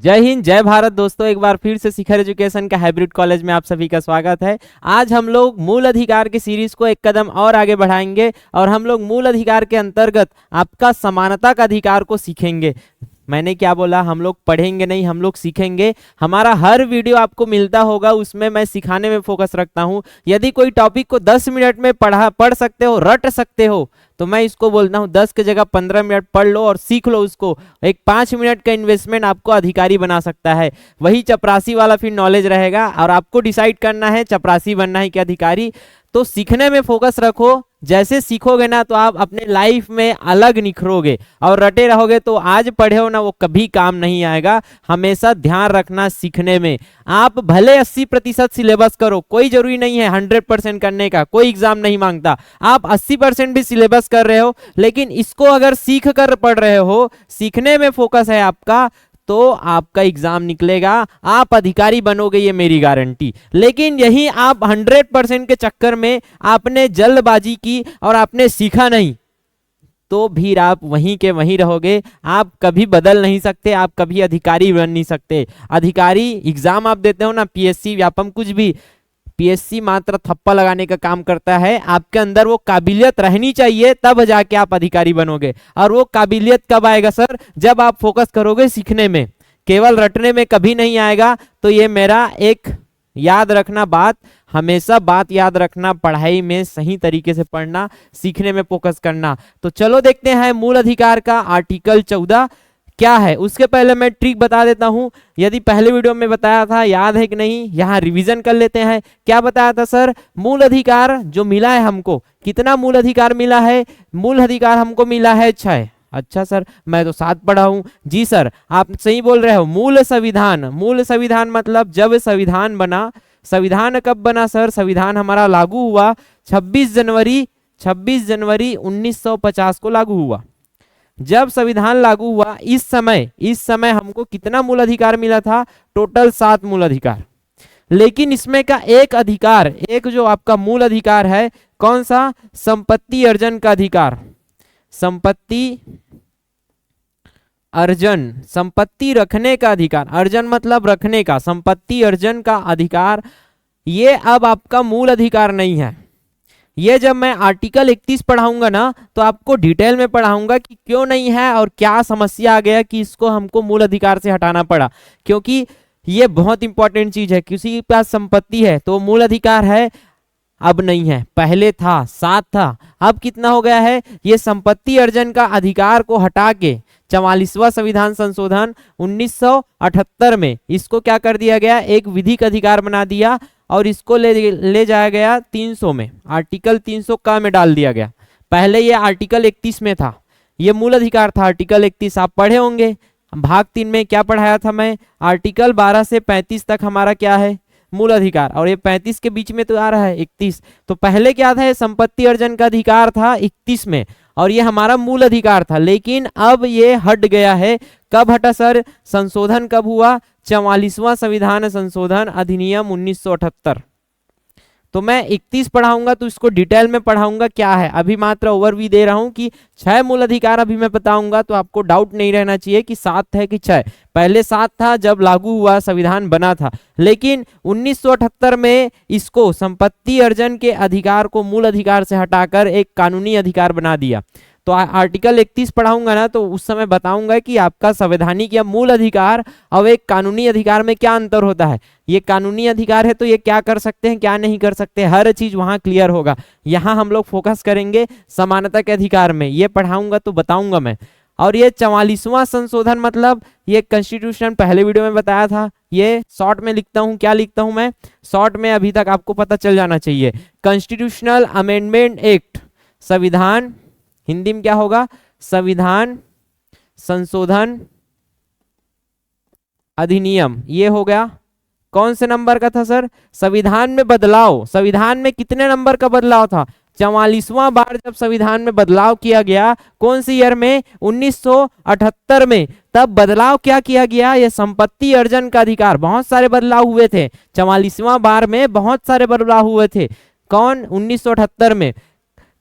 जय हिंद जय भारत दोस्तों, एक बार फिर से शिखर एजुकेशन का हाइब्रिड कॉलेज में आप सभी का स्वागत है। आज हम लोग मूल अधिकार की सीरीज को एक कदम और आगे बढ़ाएंगे और हम लोग मूल अधिकार के अंतर्गत आपका समानता का अधिकार को सीखेंगे। मैंने क्या बोला, हम लोग पढ़ेंगे नहीं, हम लोग सीखेंगे। हमारा हर वीडियो आपको मिलता होगा, उसमें मैं सिखाने में फोकस रखता हूं। यदि कोई टॉपिक को 10 मिनट में पढ़ सकते हो, रट सकते हो, तो मैं इसको बोलता हूं 10 के जगह 15 मिनट पढ़ लो और सीख लो उसको। एक 5 मिनट का इन्वेस्टमेंट आपको अधिकारी बना सकता है। वही चपरासी वाला फिर नॉलेज रहेगा और आपको डिसाइड करना है चपरासी बनना है कि अधिकारी। तो सीखने में फोकस रखो। जैसे सीखोगे ना तो आप अपने लाइफ में अलग निखरोगे, और रटे रहोगे तो आज पढ़े हो ना वो कभी काम नहीं आएगा। हमेशा ध्यान रखना सीखने में। आप भले 80% सिलेबस करो, कोई जरूरी नहीं है 100% करने का, कोई एग्जाम नहीं मांगता। आप 80% भी सिलेबस कर रहे हो, लेकिन इसको अगर सीख कर पढ़ रहे हो, सीखने में फोकस है आपका, तो आपका एग्जाम निकलेगा, आप अधिकारी बनोगे, ये मेरी गारंटी। लेकिन यही आप 100% के चक्कर में आपने जल्दबाजी की और आपने सीखा नहीं, तो फिर आप वहीं के वहीं रहोगे। आप कभी बदल नहीं सकते, आप कभी अधिकारी बन नहीं सकते। अधिकारी एग्जाम आप देते हो ना, पीएससी व्यापम कुछ भी, पीएससी मात्र थप्पा लगाने का काम करता है। आपके अंदर वो काबिलियत रहनी चाहिए, तब जाके आप अधिकारी बनोगे। और वो काबिलियत कब आएगा सर? जब आप फोकस करोगे सीखने में, केवल रटने में कभी नहीं आएगा। तो ये मेरा एक याद रखना बात, हमेशा बात याद रखना, पढ़ाई में सही तरीके से पढ़ना, सीखने में फोकस करना। तो चलो देखते हैं मूल अधिकार का आर्टिकल 14 क्या है। उसके पहले मैं ट्रिक बता देता हूं। यदि पहले वीडियो में बताया था, याद है कि नहीं, यहां रिवीजन कर लेते हैं। क्या बताया था सर? मूल अधिकार जो मिला है हमको, कितना मूल अधिकार मिला है? मूल अधिकार हमको मिला है 6। अच्छा सर, मैं तो 7 पढ़ा हूं। जी सर, आप सही बोल रहे हो। मूल संविधान, मूल संविधान मतलब जब संविधान बना। संविधान कब बना सर? संविधान हमारा लागू हुआ 26 जनवरी 1950 को लागू हुआ। जब संविधान लागू हुआ, इस समय हमको कितना मूल अधिकार मिला था? टोटल 7 मूल अधिकार। लेकिन इसमें का एक अधिकार, एक जो आपका मूल अधिकार है, कौन सा? संपत्ति अर्जन का अधिकार। संपत्ति अर्जन, संपत्ति रखने का अधिकार। अर्जन मतलब रखने का, संपत्ति अर्जन का अधिकार। ये अब आपका मूल अधिकार नहीं है। ये जब मैं आर्टिकल 31 पढ़ाऊंगा ना, तो आपको डिटेल में पढ़ाऊंगा कि क्यों नहीं है और क्या समस्या आ गया कि इसको हमको मूल अधिकार से हटाना पड़ा। क्योंकि ये बहुत इंपॉर्टेंट चीज है। किसी के पास संपत्ति है तो मूल अधिकार है, अब नहीं है। पहले था 7 था, अब कितना हो गया है? ये संपत्ति अर्जन का अधिकार को हटा के 44वां संविधान संशोधन 1978 में इसको क्या कर दिया गया? एक विधिक अधिकार बना दिया और इसको ले जाया गया 300 में, आर्टिकल 300 का में डाल दिया गया। पहले ये आर्टिकल 31 में था, ये मूल अधिकार था। आर्टिकल 31 आप पढ़े होंगे। भाग 3 में क्या पढ़ाया था मैं? आर्टिकल 12 से 35 तक हमारा क्या है? मूल अधिकार। और ये 35 के बीच में तो आ रहा है 31। तो पहले क्या था? संपत्ति अर्जन का अधिकार था 31 में, और ये हमारा मूल अधिकार था। लेकिन अब ये हट गया है। कब हटा सर? संशोधन कब हुआ? 44वां संविधान संशोधन अधिनियम 1978। तो मैं 31 पढ़ाऊंगा तो इसको डिटेल में पढ़ाऊंगा क्या है। अभी मात्र ओवरव्यू दे रहा हूं कि 6 मूल अधिकार अभी मैं बताऊंगा, तो आपको डाउट नहीं रहना चाहिए कि 7 है कि 6। पहले 7 था जब लागू हुआ, संविधान बना था। लेकिन 1978 में इसको संपत्ति अर्जन के अधिकार को मूल अधिकार से हटाकर एक कानूनी अधिकार बना दिया। तो आर्टिकल 31 पढ़ाऊंगा ना, तो उस समय बताऊंगा कि आपका संवैधानिक या मूल अधिकार और एक कानूनी अधिकार में क्या अंतर होता है। ये कानूनी अधिकार है तो ये क्या कर सकते हैं, क्या नहीं कर सकते, हर चीज वहां क्लियर होगा। यहाँ हम लोग फोकस करेंगे समानता के अधिकार में। ये पढ़ाऊंगा तो बताऊंगा मैं। और ये 44वां संशोधन मतलब ये कॉन्स्टिट्यूशन पहले वीडियो में बताया था। ये शॉर्ट में लिखता हूँ, क्या लिखता हूँ मैं शॉर्ट में, अभी तक आपको पता चल जाना चाहिए। कॉन्स्टिट्यूशनल अमेंडमेंट एक्ट, संविधान हिंदी में क्या होगा? संविधान संशोधन अधिनियम। ये हो गया। कौन से नंबर का था सर? संविधान में बदलाव। संविधान में कितने नंबर का बदलाव था? 44वां बार जब संविधान में बदलाव किया गया। कौन सी ईयर में? 1978 में। तब बदलाव क्या किया गया? ये संपत्ति अर्जन का अधिकार। बहुत सारे बदलाव हुए थे 44वां बार में, बहुत सारे बदलाव हुए थे। कौन? 1978 में।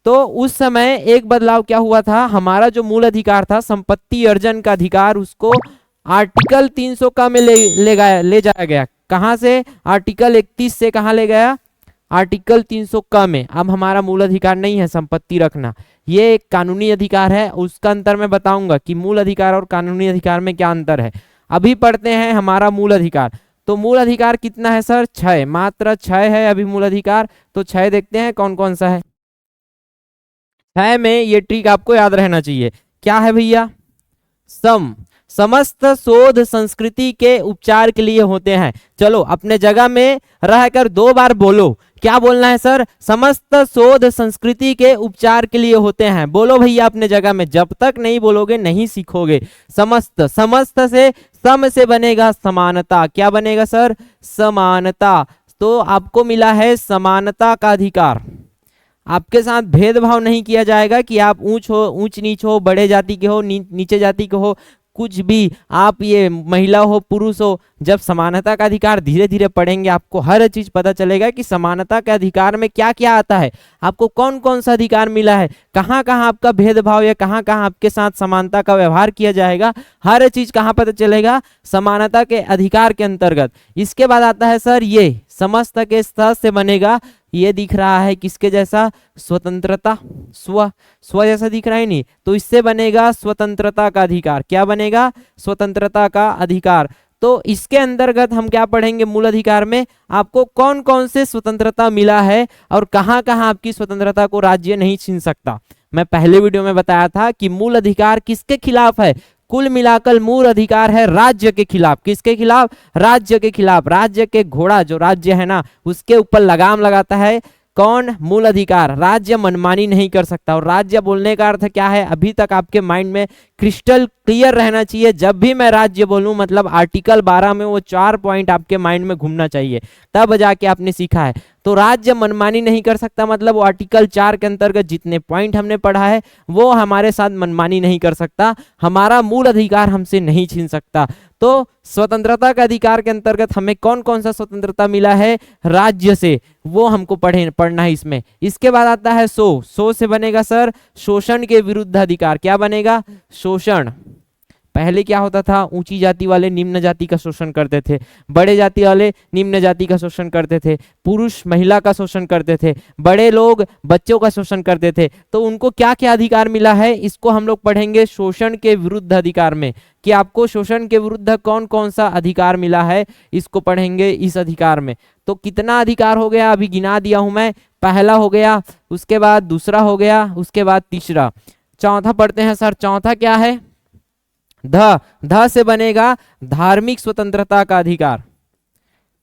तो उस समय एक बदलाव क्या हुआ था? हमारा जो मूल अधिकार था संपत्ति अर्जन का अधिकार, उसको आर्टिकल 300 का में ले जाया गया। कहां से? आर्टिकल 31 से कहां ले गया? आर्टिकल 300 क में। अब हमारा मूल अधिकार नहीं है संपत्ति रखना, ये एक कानूनी अधिकार है। उसका अंतर मैं बताऊंगा कि मूल अधिकार और कानूनी अधिकार में क्या अंतर है। अभी पढ़ते हैं हमारा मूल अधिकार। तो मूल अधिकार कितना है सर? 6, मात्र 6 है अभी मूल अधिकार। तो 6 देखते हैं कौन कौन सा है। 6 में ये ट्रिक आपको याद रहना चाहिए। क्या है भैया? समस्त शोध संस्कृति के उपचार के लिए होते हैं। चलो अपने जगह में रहकर 2 बार बोलो। क्या बोलना है सर? समस्त शोध संस्कृति के उपचार के लिए होते हैं। बोलो भैया अपने जगह में, जब तक नहीं बोलोगे नहीं सीखोगे। समस्त, समस्त से सम से बनेगा समानता। क्या बनेगा सर? समानता। तो आपको मिला है समानता का अधिकार। आपके साथ भेदभाव नहीं किया जाएगा कि आप ऊंच नीच हो, बड़े जाति के हो, नीचे जाति के हो, कुछ भी, आप ये महिला हो पुरुष हो। जब समानता का अधिकार धीरे धीरे पढ़ेंगे आपको हर चीज पता चलेगा कि समानता के अधिकार में क्या क्या आता है, आपको कौन कौन सा अधिकार मिला है, कहाँ कहाँ आपका भेदभाव या कहाँ कहाँ आपके साथ समानता का व्यवहार किया जाएगा, हर चीज कहाँ पता चलेगा? समानता के अधिकार के अंतर्गत। इसके बाद आता है सर ये समस्त के स से बनेगा, ये दिख रहा है किसके जैसा? स्वतंत्रता। स्व जैसा दिख रहा है नहीं, तो इससे बनेगा स्वतंत्रता का अधिकार। क्या बनेगा? स्वतंत्रता का अधिकार। तो इसके अंतर्गत हम क्या पढ़ेंगे? मूल अधिकार में आपको कौन कौन से स्वतंत्रता मिला है और कहां कहां आपकी स्वतंत्रता को राज्य नहीं छीन सकता। मैं पहले वीडियो में बताया था कि मूल अधिकार किसके खिलाफ है? कुल मिलाकर मूल अधिकार है राज्य के खिलाफ। किसके खिलाफ? राज्य के खिलाफ। राज्य के घोड़ा जो राज्य है ना, उसके ऊपर लगाम लगाता है कौन? मूल अधिकार। राज्य मनमानी नहीं कर सकता। और राज्य बोलने का अर्थ क्या है? अभी तक आपके माइंड में क्रिस्टल क्लियर रहना चाहिए। जब भी मैं राज्य बोलूं मतलब आर्टिकल 12 में वो 4 पॉइंट आपके माइंड में घूमना चाहिए, तब जाके आपने सीखा है। तो राज्य मनमानी नहीं कर सकता मतलब वो आर्टिकल 4 के अंतर्गत जितने पॉइंट हमने पढ़ा है वो हमारे साथ मनमानी नहीं कर सकता, हमारा मूल अधिकार हमसे नहीं छीन सकता। तो स्वतंत्रता के अधिकार के अंतर्गत हमें कौन कौन सा स्वतंत्रता मिला है? राज्य से, वो हमको पढ़ना है इसमें। इसके बाद आता है सो से बनेगा सर शोषण के विरुद्ध अधिकार। क्या बनेगा? शोषण। पहले क्या होता था? ऊंची जाति वाले निम्न जाति का शोषण करते थे, बड़े जाति वाले निम्न जाति का शोषण करते थे, पुरुष महिला का शोषण करते थे, बड़े लोग बच्चों का शोषण करते थे। तो उनको क्या क्या अधिकार मिला है इसको हम लोग पढ़ेंगे शोषण के विरुद्ध अधिकार में, कि आपको शोषण के विरुद्ध कौन कौन सा अधिकार मिला है इसको पढ़ेंगे इस अधिकार में। तो कितना अधिकार हो गया? अभी गिना दिया हूं मैं। पहला हो गया, उसके बाद दूसरा हो गया, उसके बाद तीसरा, चौथा पढ़ते हैं सर। चौथा क्या है? ध से बनेगा धार्मिक स्वतंत्रता का अधिकार।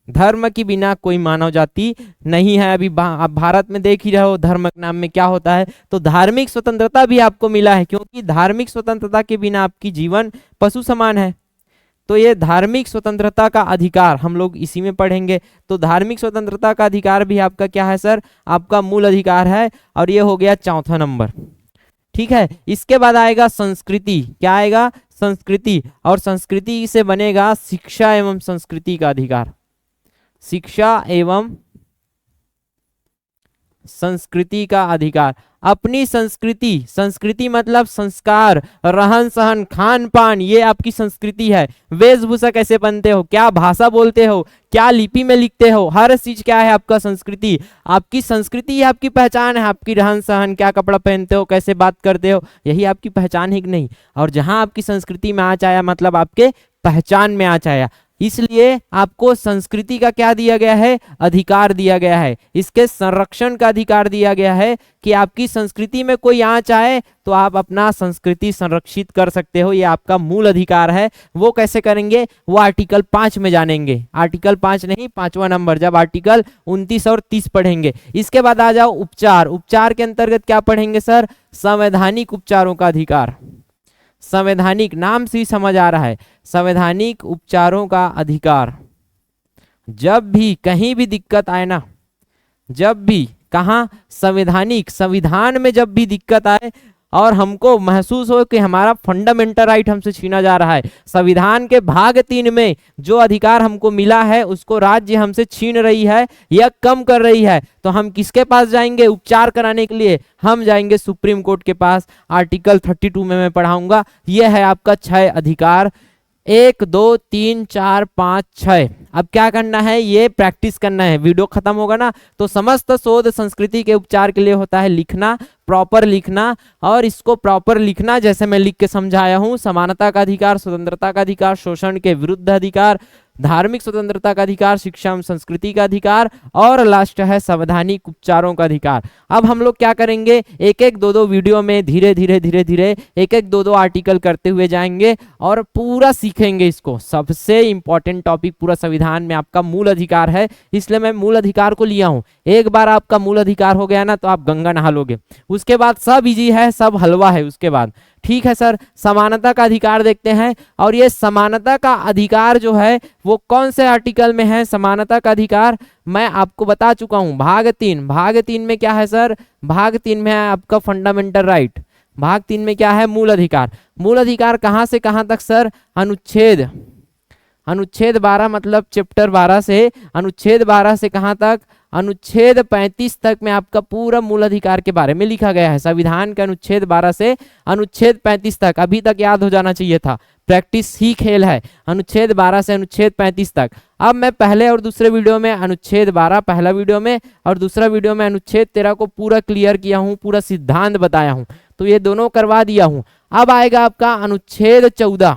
धर्म के बिना कोई मानव जाति नहीं है। अभी आप भारत में देख ही रहे हो धर्म के नाम में क्या होता है। तो धार्मिक स्वतंत्रता भी आपको मिला है, क्योंकि धार्मिक स्वतंत्रता के बिना आपकी जीवन पशु समान है। तो ये धार्मिक स्वतंत्रता का अधिकार हम लोग इसी में पढ़ेंगे। तो धार्मिक स्वतंत्रता का अधिकार भी आपका क्या है सर? आपका मूल अधिकार है। और ये हो गया चौथा नंबर। ठीक है, इसके बाद आएगा संस्कृति। क्या आएगा? संस्कृति। और संस्कृति से बनेगा शिक्षा एवं संस्कृति का अधिकार। शिक्षा एवं संस्कृति का अधिकार। अपनी संस्कृति, संस्कृति मतलब संस्कार, रहन सहन, खान पान, ये आपकी संस्कृति है। वेशभूषा कैसे पहनते हो, क्या भाषा बोलते हो, क्या लिपि में लिखते हो, हर चीज क्या है आपका संस्कृति। आपकी संस्कृति ही आपकी पहचान है। आपकी रहन सहन, क्या कपड़ा पहनते हो, कैसे बात करते हो, यही आपकी पहचान है कि नहीं। और जहां आपकी संस्कृति में आँच आया मतलब आपके पहचान में आँच आया। इसलिए आपको संस्कृति का क्या दिया गया है? अधिकार दिया गया है। इसके संरक्षण का अधिकार दिया गया है कि आपकी संस्कृति में कोई आँच आए तो आप अपना संस्कृति संरक्षित कर सकते हो। ये आपका मूल अधिकार है। वो कैसे करेंगे वो आर्टिकल 5 में जानेंगे। आर्टिकल 5 नहीं, 5वां नंबर, जब आर्टिकल 29 और 30 पढ़ेंगे। इसके बाद आ जाओ उपचार। उपचार के अंतर्गत क्या पढ़ेंगे सर? संवैधानिक उपचारों का अधिकार। संवैधानिक, नाम से ही समझ आ रहा है, संवैधानिक उपचारों का अधिकार। जब भी कहीं भी दिक्कत आए ना, जब भी, कहाँ? संवैधानिक, संविधान में जब भी दिक्कत आए और हमको महसूस हो कि हमारा फंडामेंटल राइट हमसे छीना जा रहा है, संविधान के भाग 3 में जो अधिकार हमको मिला है उसको राज्य हमसे छीन रही है या कम कर रही है, तो हम किसके पास जाएंगे उपचार कराने के लिए? हम जाएंगे सुप्रीम कोर्ट के पास। आर्टिकल 32 में मैं पढ़ाऊंगा। यह है आपका 6 अधिकार। 1 2 3 4 5 6। अब क्या करना है, ये प्रैक्टिस करना है। वीडियो खत्म होगा ना तो समस्त शोध संस्कृति के उपचार के लिए होता है लिखना, प्रॉपर लिखना। और इसको प्रॉपर लिखना जैसे मैं लिख के समझाया हूं, समानता का अधिकार, स्वतंत्रता का अधिकार, शोषण के विरुद्ध अधिकार, धार्मिक स्वतंत्रता का अधिकार, शिक्षा एवं संस्कृति का अधिकार, और लास्ट है संवैधानिक उपचारों का अधिकार। अब हम लोग क्या करेंगे, एक एक दो दो वीडियो में धीरे धीरे एक एक दो दो आर्टिकल करते हुए जाएंगे और पूरा सीखेंगे इसको। सबसे इंपॉर्टेंट टॉपिक पूरा संविधान में आपका मूल अधिकार है, इसलिए मैं मूल अधिकार को लिया हूं। एक बार आपका मूल अधिकार हो गया ना तो आप गंगा नहा लोगे, उसके बाद सब इजी है, सब हलवा है उसके बाद। ठीक है सर, समानता का अधिकार देखते हैं। और ये समानता का अधिकार जो है वो कौन से आर्टिकल में है? समानता का अधिकार मैं आपको बता चुका हूं, भाग 3। भाग 3 में क्या है सर? भाग 3 में है आपका फंडामेंटल राइट। भाग 3 में क्या है? मूल अधिकार। मूल अधिकार कहां से कहां तक सर? अनुच्छेद 12 मतलब चैप्टर 12 से, अनुच्छेद 12 से कहां तक? अनुच्छेद 35 तक में आपका पूरा मूल अधिकार के बारे में लिखा गया है। संविधान के अनुच्छेद 12 से अनुच्छेद 35 तक, अभी तक याद हो जाना चाहिए था, प्रैक्टिस ही खेल है। अनुच्छेद 12 से अनुच्छेद 35 तक। अब मैं पहले और दूसरे वीडियो में अनुच्छेद 12 पहला वीडियो में और दूसरा वीडियो में अनुच्छेद 13 को पूरा क्लियर किया हूं, पूरा सिद्धांत बताया हूं, तो ये दोनों करवा दिया हूं। अब आएगा आपका अनुच्छेद 14,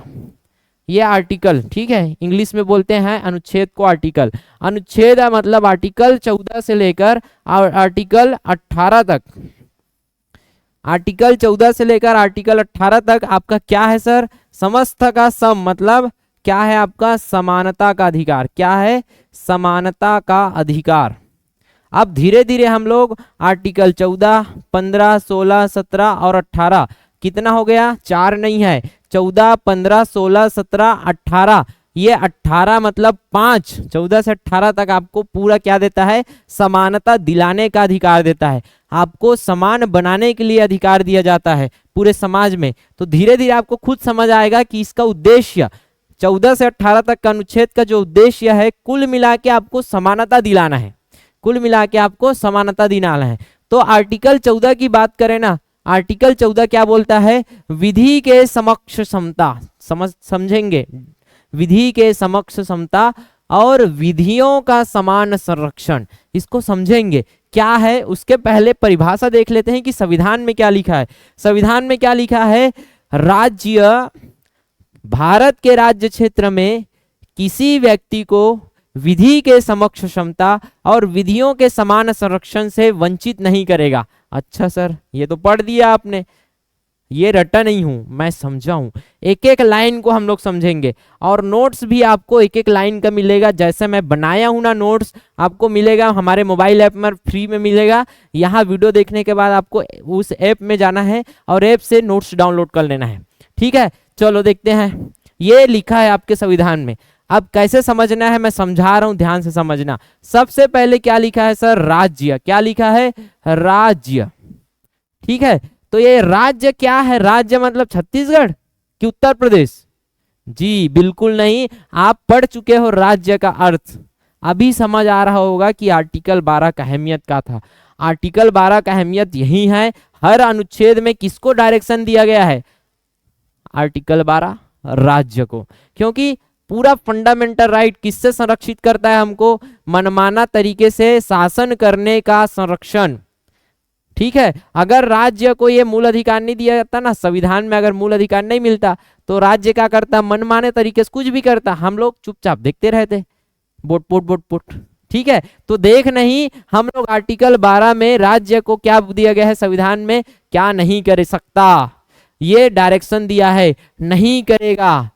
ये आर्टिकल, ठीक है, इंग्लिश में बोलते हैं अनुच्छेद को आर्टिकल। अनुच्छेद मतलब आर्टिकल 14 से लेकर आर्टिकल 18 तक। आर्टिकल 14 से लेकर आर्टिकल 18 तक आपका क्या है सर? समस्त का सम मतलब क्या है आपका? समानता का अधिकार। क्या है? समानता का अधिकार। अब धीरे धीरे हम लोग आर्टिकल 14, 15, 16, 17 और 18, कितना हो गया? 4 नहीं है, 14, 15, 16, 17, 18। ये 18 मतलब 5, 14 से 18 तक आपको पूरा क्या देता है? समानता दिलाने का अधिकार देता है। आपको समान बनाने के लिए अधिकार दिया जाता है पूरे समाज में। तो धीरे धीरे आपको खुद समझ आएगा कि इसका उद्देश्य 14 से 18 तक का अनुच्छेद का जो उद्देश्य है, कुल मिला के आपको समानता दिलाना है। कुल मिला के आपको समानता दिलाना है। तो आर्टिकल 14 की बात करें ना, आर्टिकल 14 क्या बोलता है? विधि के समक्ष समता, समझेंगे, विधि के समक्ष समता और विधियों का समान संरक्षण, इसको समझेंगे क्या है। उसके पहले परिभाषा देख लेते हैं कि संविधान में क्या लिखा है। संविधान में क्या लिखा है? राज्य, भारत के राज्य क्षेत्र में किसी व्यक्ति को विधि के समक्ष क्षमता और विधियों के समान संरक्षण से वंचित नहीं करेगा। अच्छा सर, ये तो पढ़ दिया आपने, ये रटा नहीं हूं, मैं समझा हूं। एक एक लाइन को हम लोग समझेंगे और नोट्स भी आपको एक एक लाइन का मिलेगा। जैसे मैं बनाया हूं ना नोट्स, आपको मिलेगा हमारे मोबाइल ऐप में, फ्री में मिलेगा। यहाँ वीडियो देखने के बाद आपको उस ऐप में जाना है और ऐप से नोट्स डाउनलोड कर लेना है। ठीक है, चलो देखते हैं। ये लिखा है आपके संविधान में। अब कैसे समझना है मैं समझा रहा हूं, ध्यान से समझना। सबसे पहले क्या लिखा है सर? राज्य। क्या लिखा है? राज्य। ठीक है, तो ये राज्य क्या है? राज्य मतलब छत्तीसगढ़ कि उत्तर प्रदेश? जी बिल्कुल नहीं, आप पढ़ चुके हो राज्य का अर्थ। अभी समझ आ रहा होगा कि आर्टिकल 12 का अहमियत क्या था। आर्टिकल 12 का अहमियत यही है, हर अनुच्छेद में किसको डायरेक्शन दिया गया है? आर्टिकल 12 राज्य को। क्योंकि पूरा फंडामेंटल राइट किससे संरक्षित करता है? हमको मनमाना तरीके से शासन करने का संरक्षण। ठीक है, अगर राज्य को ये मूल अधिकार नहीं दिया जाता ना, संविधान में अगर मूल अधिकार नहीं मिलता तो राज्य क्या करता? मनमाने तरीके से कुछ भी करता, हम लोग चुपचाप देखते रहते, बोट पोट बोट पोट। ठीक है, तो देख नहीं, हम लोग आर्टिकल 12 में राज्य को क्या दिया गया है संविधान में? क्या नहीं कर सकता, ये डायरेक्शन दिया है, नहीं करेगा।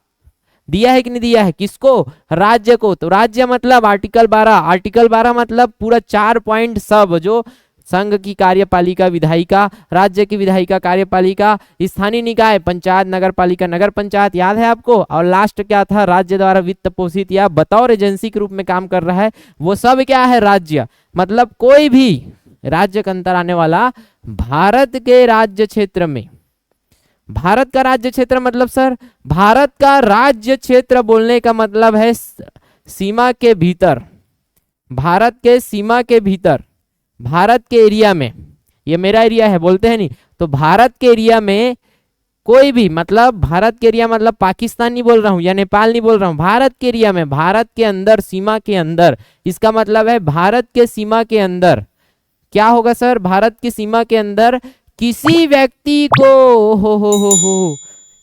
दिया है कि नहीं दिया है? किसको? राज्य को। तो राज्य मतलब आर्टिकल 12, आर्टिकल 12 मतलब पूरा 4 पॉइंट सब, जो संघ की कार्यपालिका विधायिका, राज्य की विधायिका कार्यपालिका, स्थानीय निकाय पंचायत, नगर पालिका नगर पंचायत, याद है आपको? और लास्ट क्या था? राज्य द्वारा वित्त पोषित या बतौर एजेंसी के रूप में काम कर रहा है, वो सब क्या है? राज्य। मतलब कोई भी राज्य के अंतर आने वाला भारत के राज्य क्षेत्र में। भारत का राज्य क्षेत्र मतलब सर, भारत का राज्य क्षेत्र बोलने का मतलब है सीमा के भीतर, भारत के सीमा के भीतर, भारत के एरिया में। ये मेरा एरिया है बोलते हैं नहीं, तो भारत के एरिया में कोई भी, मतलब भारत के एरिया मतलब पाकिस्तान नहीं बोल रहा हूं या नेपाल नहीं बोल रहा हूं, भारत के एरिया में, भारत के अंदर, सीमा के अंदर, इसका मतलब है भारत के सीमा के अंदर क्या होगा सर, भारत की सीमा के अंदर किसी व्यक्ति को हो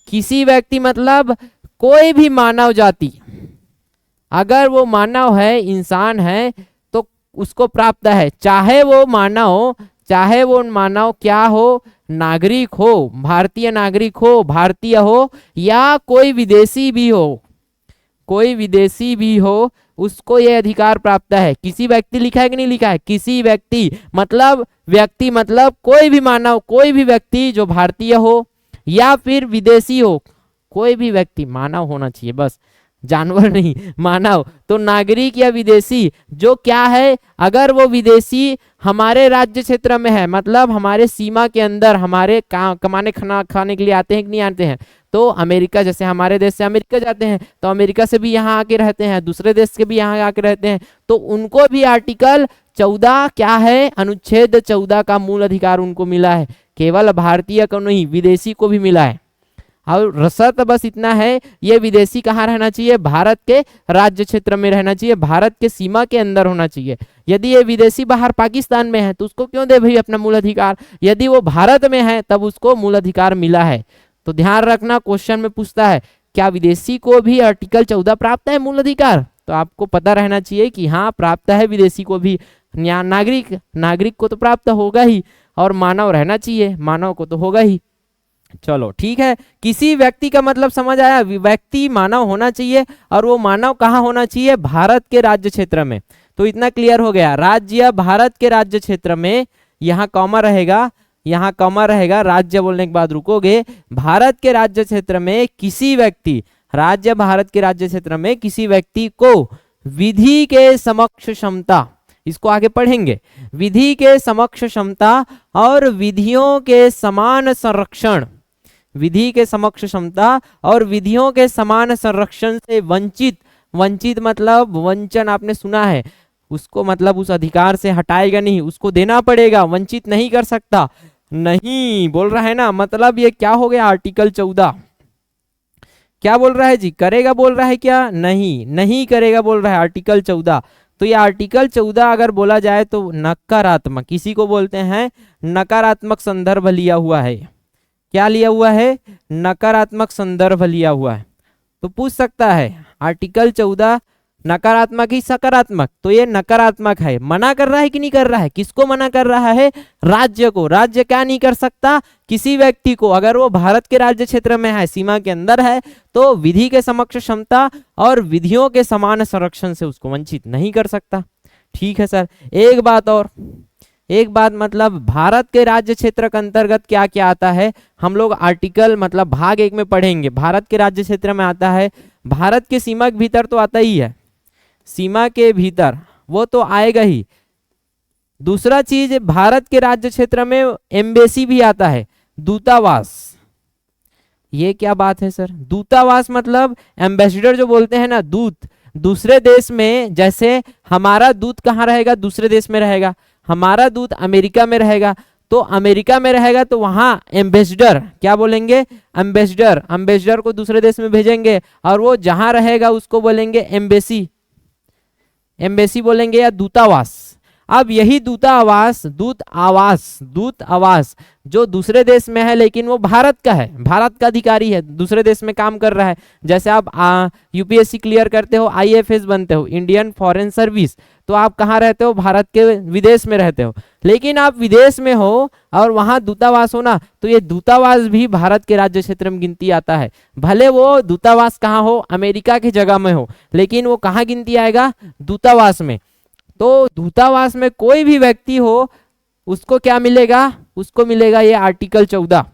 किसी व्यक्ति मतलब कोई भी मानव जाति, अगर वो मानव है, इंसान है, तो उसको प्राप्त है, चाहे वो मानव क्या हो, नागरिक हो, भारतीय नागरिक हो, भारतीय हो, या कोई विदेशी भी हो, उसको यह अधिकार प्राप्त है। किसी व्यक्ति लिखा है कि नहीं लिखा है, किसी व्यक्ति मतलब कोई भी मानव, कोई भी व्यक्ति जो भारतीय हो या फिर विदेशी हो, कोई भी व्यक्ति, मानव होना चाहिए बस, जानवर नहीं, मानव, तो नागरिक या विदेशी जो क्या है, अगर वो विदेशी हमारे राज्य क्षेत्र में है, मतलब हमारे सीमा के अंदर, हमारे कमाने खाने के लिए आते हैं कि नहीं आते हैं, तो अमेरिका, जैसे हमारे देश से अमेरिका जाते हैं तो अमेरिका से भी यहाँ आके रहते हैं, दूसरे देश के भी यहाँ आके रहते हैं, तो उनको भी आर्टिकल 14 क्या है, अनुच्छेद 14 का मूल अधिकार उनको मिला है। केवल भारतीय को नहीं, विदेशी को भी मिला है। और शर्त बस इतना है, ये विदेशी कहाँ रहना चाहिए, भारत के राज्य क्षेत्र में रहना चाहिए, भारत के सीमा के अंदर होना चाहिए। यदि ये विदेशी बाहर पाकिस्तान में है तो उसको क्यों दे भाई अपना मूल अधिकार, यदि वो भारत में है तब उसको मूल अधिकार मिला है। तो ध्यान रखना, क्वेश्चन में पूछता है क्या विदेशी को भी आर्टिकल 14 प्राप्त है मूल अधिकार, तो आपको पता रहना चाहिए कि हाँ प्राप्त है, विदेशी को भी, नागरिक को तो प्राप्त होगा ही, और मानव रहना चाहिए, मानव को तो होगा ही। चलो ठीक है, किसी व्यक्ति का मतलब समझ आया, व्यक्ति मानव होना चाहिए, और वो मानव कहाँ होना चाहिए, भारत के राज्य क्षेत्र में। तो इतना क्लियर हो गया, राज्य भारत के राज्य क्षेत्र में, यहाँ कॉमा रहेगा, यहाँ कॉमा रहेगा, राज्य बोलने के बाद रुकोगे, भारत के राज्य क्षेत्र में किसी व्यक्ति, राज्य भारत के राज्य क्षेत्र में किसी व्यक्ति को विधि के समक्ष क्षमता, इसको आगे पढ़ेंगे, विधि के समक्ष क्षमता और विधियों के समान संरक्षण, विधि के समक्ष क्षमता और विधियों के समान संरक्षण से वंचित मतलब वंचन, आपने सुना है, उसको मतलब उस अधिकार से हटाएगा नहीं, उसको देना पड़ेगा, वंचित नहीं कर सकता, नहीं बोल रहा है ना, मतलब ये क्या हो गया, आर्टिकल 14 क्या बोल रहा है जी, करेगा बोल रहा है क्या, नहीं करेगा बोल रहा है आर्टिकल 14। तो ये आर्टिकल 14 अगर बोला जाए तो नकारात्मक, किसी को बोलते हैं नकारात्मक संदर्भ लिया हुआ है, क्या लिया हुआ है, नकारात्मक संदर्भ लिया हुआ है। तो पूछ सकता है आर्टिकल 14 नकारात्मक ही सकारात्मक, तो ये नकारात्मक है, मना कर रहा है कि नहीं कर रहा है, किसको मना कर रहा है, राज्य को। राज्य क्या नहीं कर सकता, किसी व्यक्ति को, अगर वो भारत के राज्य क्षेत्र में है, सीमा के अंदर है, तो विधि के समक्ष क्षमता और विधियों के समान संरक्षण से उसको वंचित नहीं कर सकता। ठीक है सर, एक बात मतलब भारत के राज्य क्षेत्र के अंतर्गत क्या क्या आता है, हम लोग आर्टिकल मतलब भाग 1 में पढ़ेंगे। भारत के राज्य क्षेत्र में आता है, भारत के सीमा के भीतर तो आता ही है, सीमा के भीतर वो तो आएगा ही। दूसरा चीज, भारत के राज्य क्षेत्र में एम्बेसी भी आता है, दूतावास। ये क्या बात है सर, दूतावास मतलब एम्बेसडर जो बोलते हैं ना, दूत, दूसरे देश में, जैसे हमारा दूत कहाँ रहेगा, दूसरे देश में रहेगा, हमारा दूत अमेरिका में रहेगा, तो अमेरिका में रहेगा तो वहां एम्बेसडर, क्या बोलेंगे, एम्बेसडर को दूसरे देश में भेजेंगे, और वो जहां रहेगा उसको बोलेंगे एम्बेसी बोलेंगे या दूतावास। अब यही दूत आवास जो दूसरे देश में है लेकिन वो भारत का है, भारत का अधिकारी है, दूसरे देश में काम कर रहा है। जैसे आप यूपीएससी क्लियर करते हो, आईएफएस बनते हो, इंडियन फॉरेन सर्विस, तो आप कहाँ रहते हो, भारत के विदेश में रहते हो, लेकिन आप विदेश में हो और वहां दूतावास हो ना, तो ये दूतावास भी भारत के राज्य क्षेत्र में गिनती आता है। भले वो दूतावास कहाँ हो, अमेरिका की जगह में हो, लेकिन वो कहाँ गिनती आएगा, दूतावास में। तो दूतावास में कोई भी व्यक्ति हो उसको क्या मिलेगा, उसको मिलेगा ये आर्टिकल 14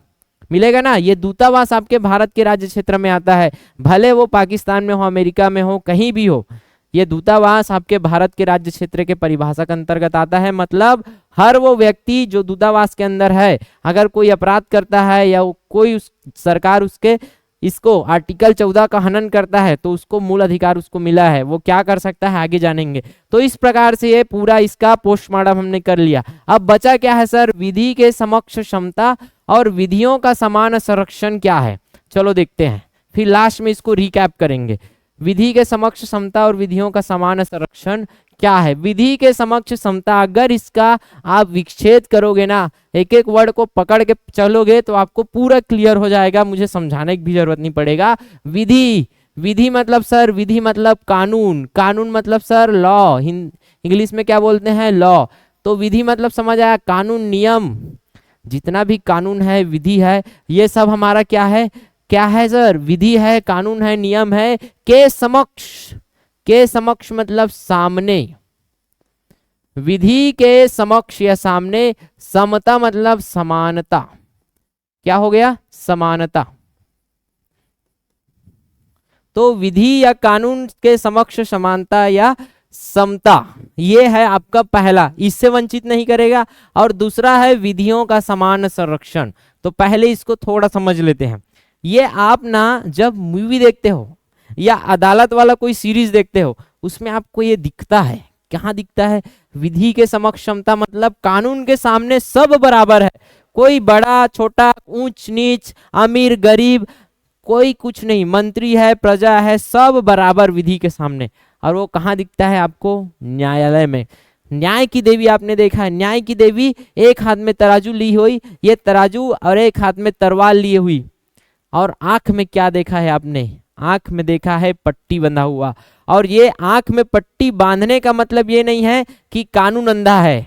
मिलेगा ना। ये दूतावास आपके भारत के राज्य क्षेत्र में आता है, भले वो पाकिस्तान में हो, अमेरिका में हो, कहीं भी हो, ये दूतावास आपके भारत के राज्य क्षेत्र के परिभाषा के अंतर्गत आता है। मतलब हर वो व्यक्ति जो दूतावास के अंदर है, अगर कोई अपराध करता है या कोई सरकार उसके इसको आर्टिकल 14 का हनन करता है तो उसको मूल अधिकार उसको मिला है, वो क्या कर सकता है आगे जानेंगे। तो इस प्रकार से ये पूरा इसका पोस्टमार्टम हमने कर लिया। अब बचा क्या है सर, विधि के समक्ष क्षमता और विधियों का समान संरक्षण क्या है, चलो देखते हैं, फिर लास्ट में इसको रिकैप करेंगे। विधि के समक्ष क्षमता और विधियों का समान संरक्षण क्या है। विधि के समक्ष क्षमता, अगर इसका आप विच्छेद करोगे ना, एक एक वर्ड को पकड़ के चलोगे तो आपको पूरा क्लियर हो जाएगा, मुझे समझाने की भी जरूरत नहीं पड़ेगा। विधि, विधि मतलब सर, विधि मतलब कानून, कानून मतलब सर लॉ, इंग्लिश में क्या बोलते हैं लॉ। तो विधि मतलब समझ आया, कानून, नियम, जितना भी कानून है, विधि है, ये सब हमारा क्या है, क्या है सर, विधि है, कानून है, नियम है, के समक्ष, के समक्ष मतलब सामने, विधि के समक्ष या सामने, समता मतलब समानता, क्या हो गया, समानता। तो विधि या कानून के समक्ष समानता या समता, ये है आपका पहला, इससे वंचित नहीं करेगा। और दूसरा है विधियों का समान संरक्षण। तो पहले इसको थोड़ा समझ लेते हैं। ये आप ना जब मूवी देखते हो या अदालत वाला कोई सीरीज देखते हो, उसमें आपको ये दिखता है, कहाँ दिखता है, विधि के समक्ष क्षमता मतलब कानून के सामने सब बराबर है, कोई बड़ा छोटा, ऊंच नीच, अमीर गरीब, कोई कुछ नहीं, मंत्री है, प्रजा है, सब बराबर विधि के सामने। और वो कहाँ दिखता है आपको, न्यायालय में। न्याय की देवी आपने देखा है, न्याय की देवी एक हाथ में तराजू ली हुई, ये तराजू, और एक हाथ में तलवार लिए हुई, और आंख में क्या देखा है आपने, आंख में देखा है पट्टी बंधा हुआ। और ये आंख में पट्टी बांधने का मतलब ये नहीं है कि कानून अंधा है,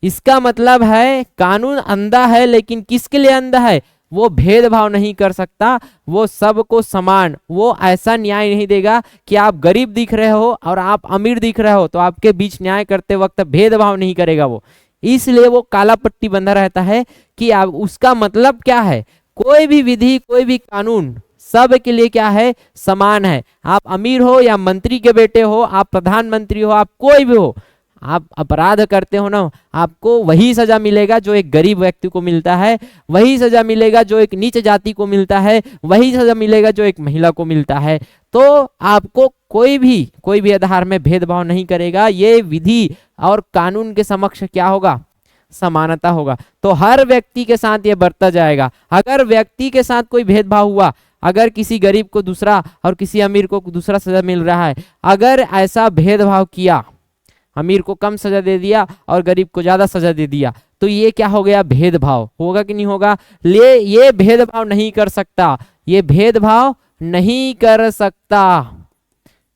इसका मतलब है कानून अंधा है, लेकिन किसके लिए अंधा है, वो भेदभाव नहीं कर सकता, वो सबको समान, वो ऐसा न्याय नहीं देगा कि आप गरीब दिख रहे हो और आप अमीर दिख रहे हो तो आपके बीच न्याय करते वक्त भेदभाव नहीं करेगा वो। इसलिए वो काला पट्टी बंधा रहता है कि आप, उसका मतलब क्या है, कोई भी विधि, कोई भी कानून सब के लिए क्या है, समान है। आप अमीर हो या मंत्री के बेटे हो, आप प्रधानमंत्री हो, आप कोई भी हो, आप अपराध करते हो ना, आपको वही सजा मिलेगा जो एक गरीब व्यक्ति को मिलता है, वही सजा मिलेगा जो एक नीच जाति को मिलता है, वही सजा मिलेगा जो एक महिला को मिलता है। तो आपको कोई भी आधार में भेदभाव नहीं करेगा। ये विधि और कानून के समक्ष क्या होगा, समानता होगा। तो हर व्यक्ति के साथ ये बरता जाएगा। अगर व्यक्ति के साथ कोई भेदभाव हुआ, अगर किसी गरीब को दूसरा और किसी अमीर को दूसरा सजा मिल रहा है, अगर ऐसा भेदभाव किया, अमीर को कम सजा दे दिया और गरीब को ज्यादा सजा दे दिया, तो ये क्या हो गया, भेदभाव होगा कि नहीं होगा। ये भेदभाव नहीं कर सकता, ये भेदभाव नहीं कर सकता,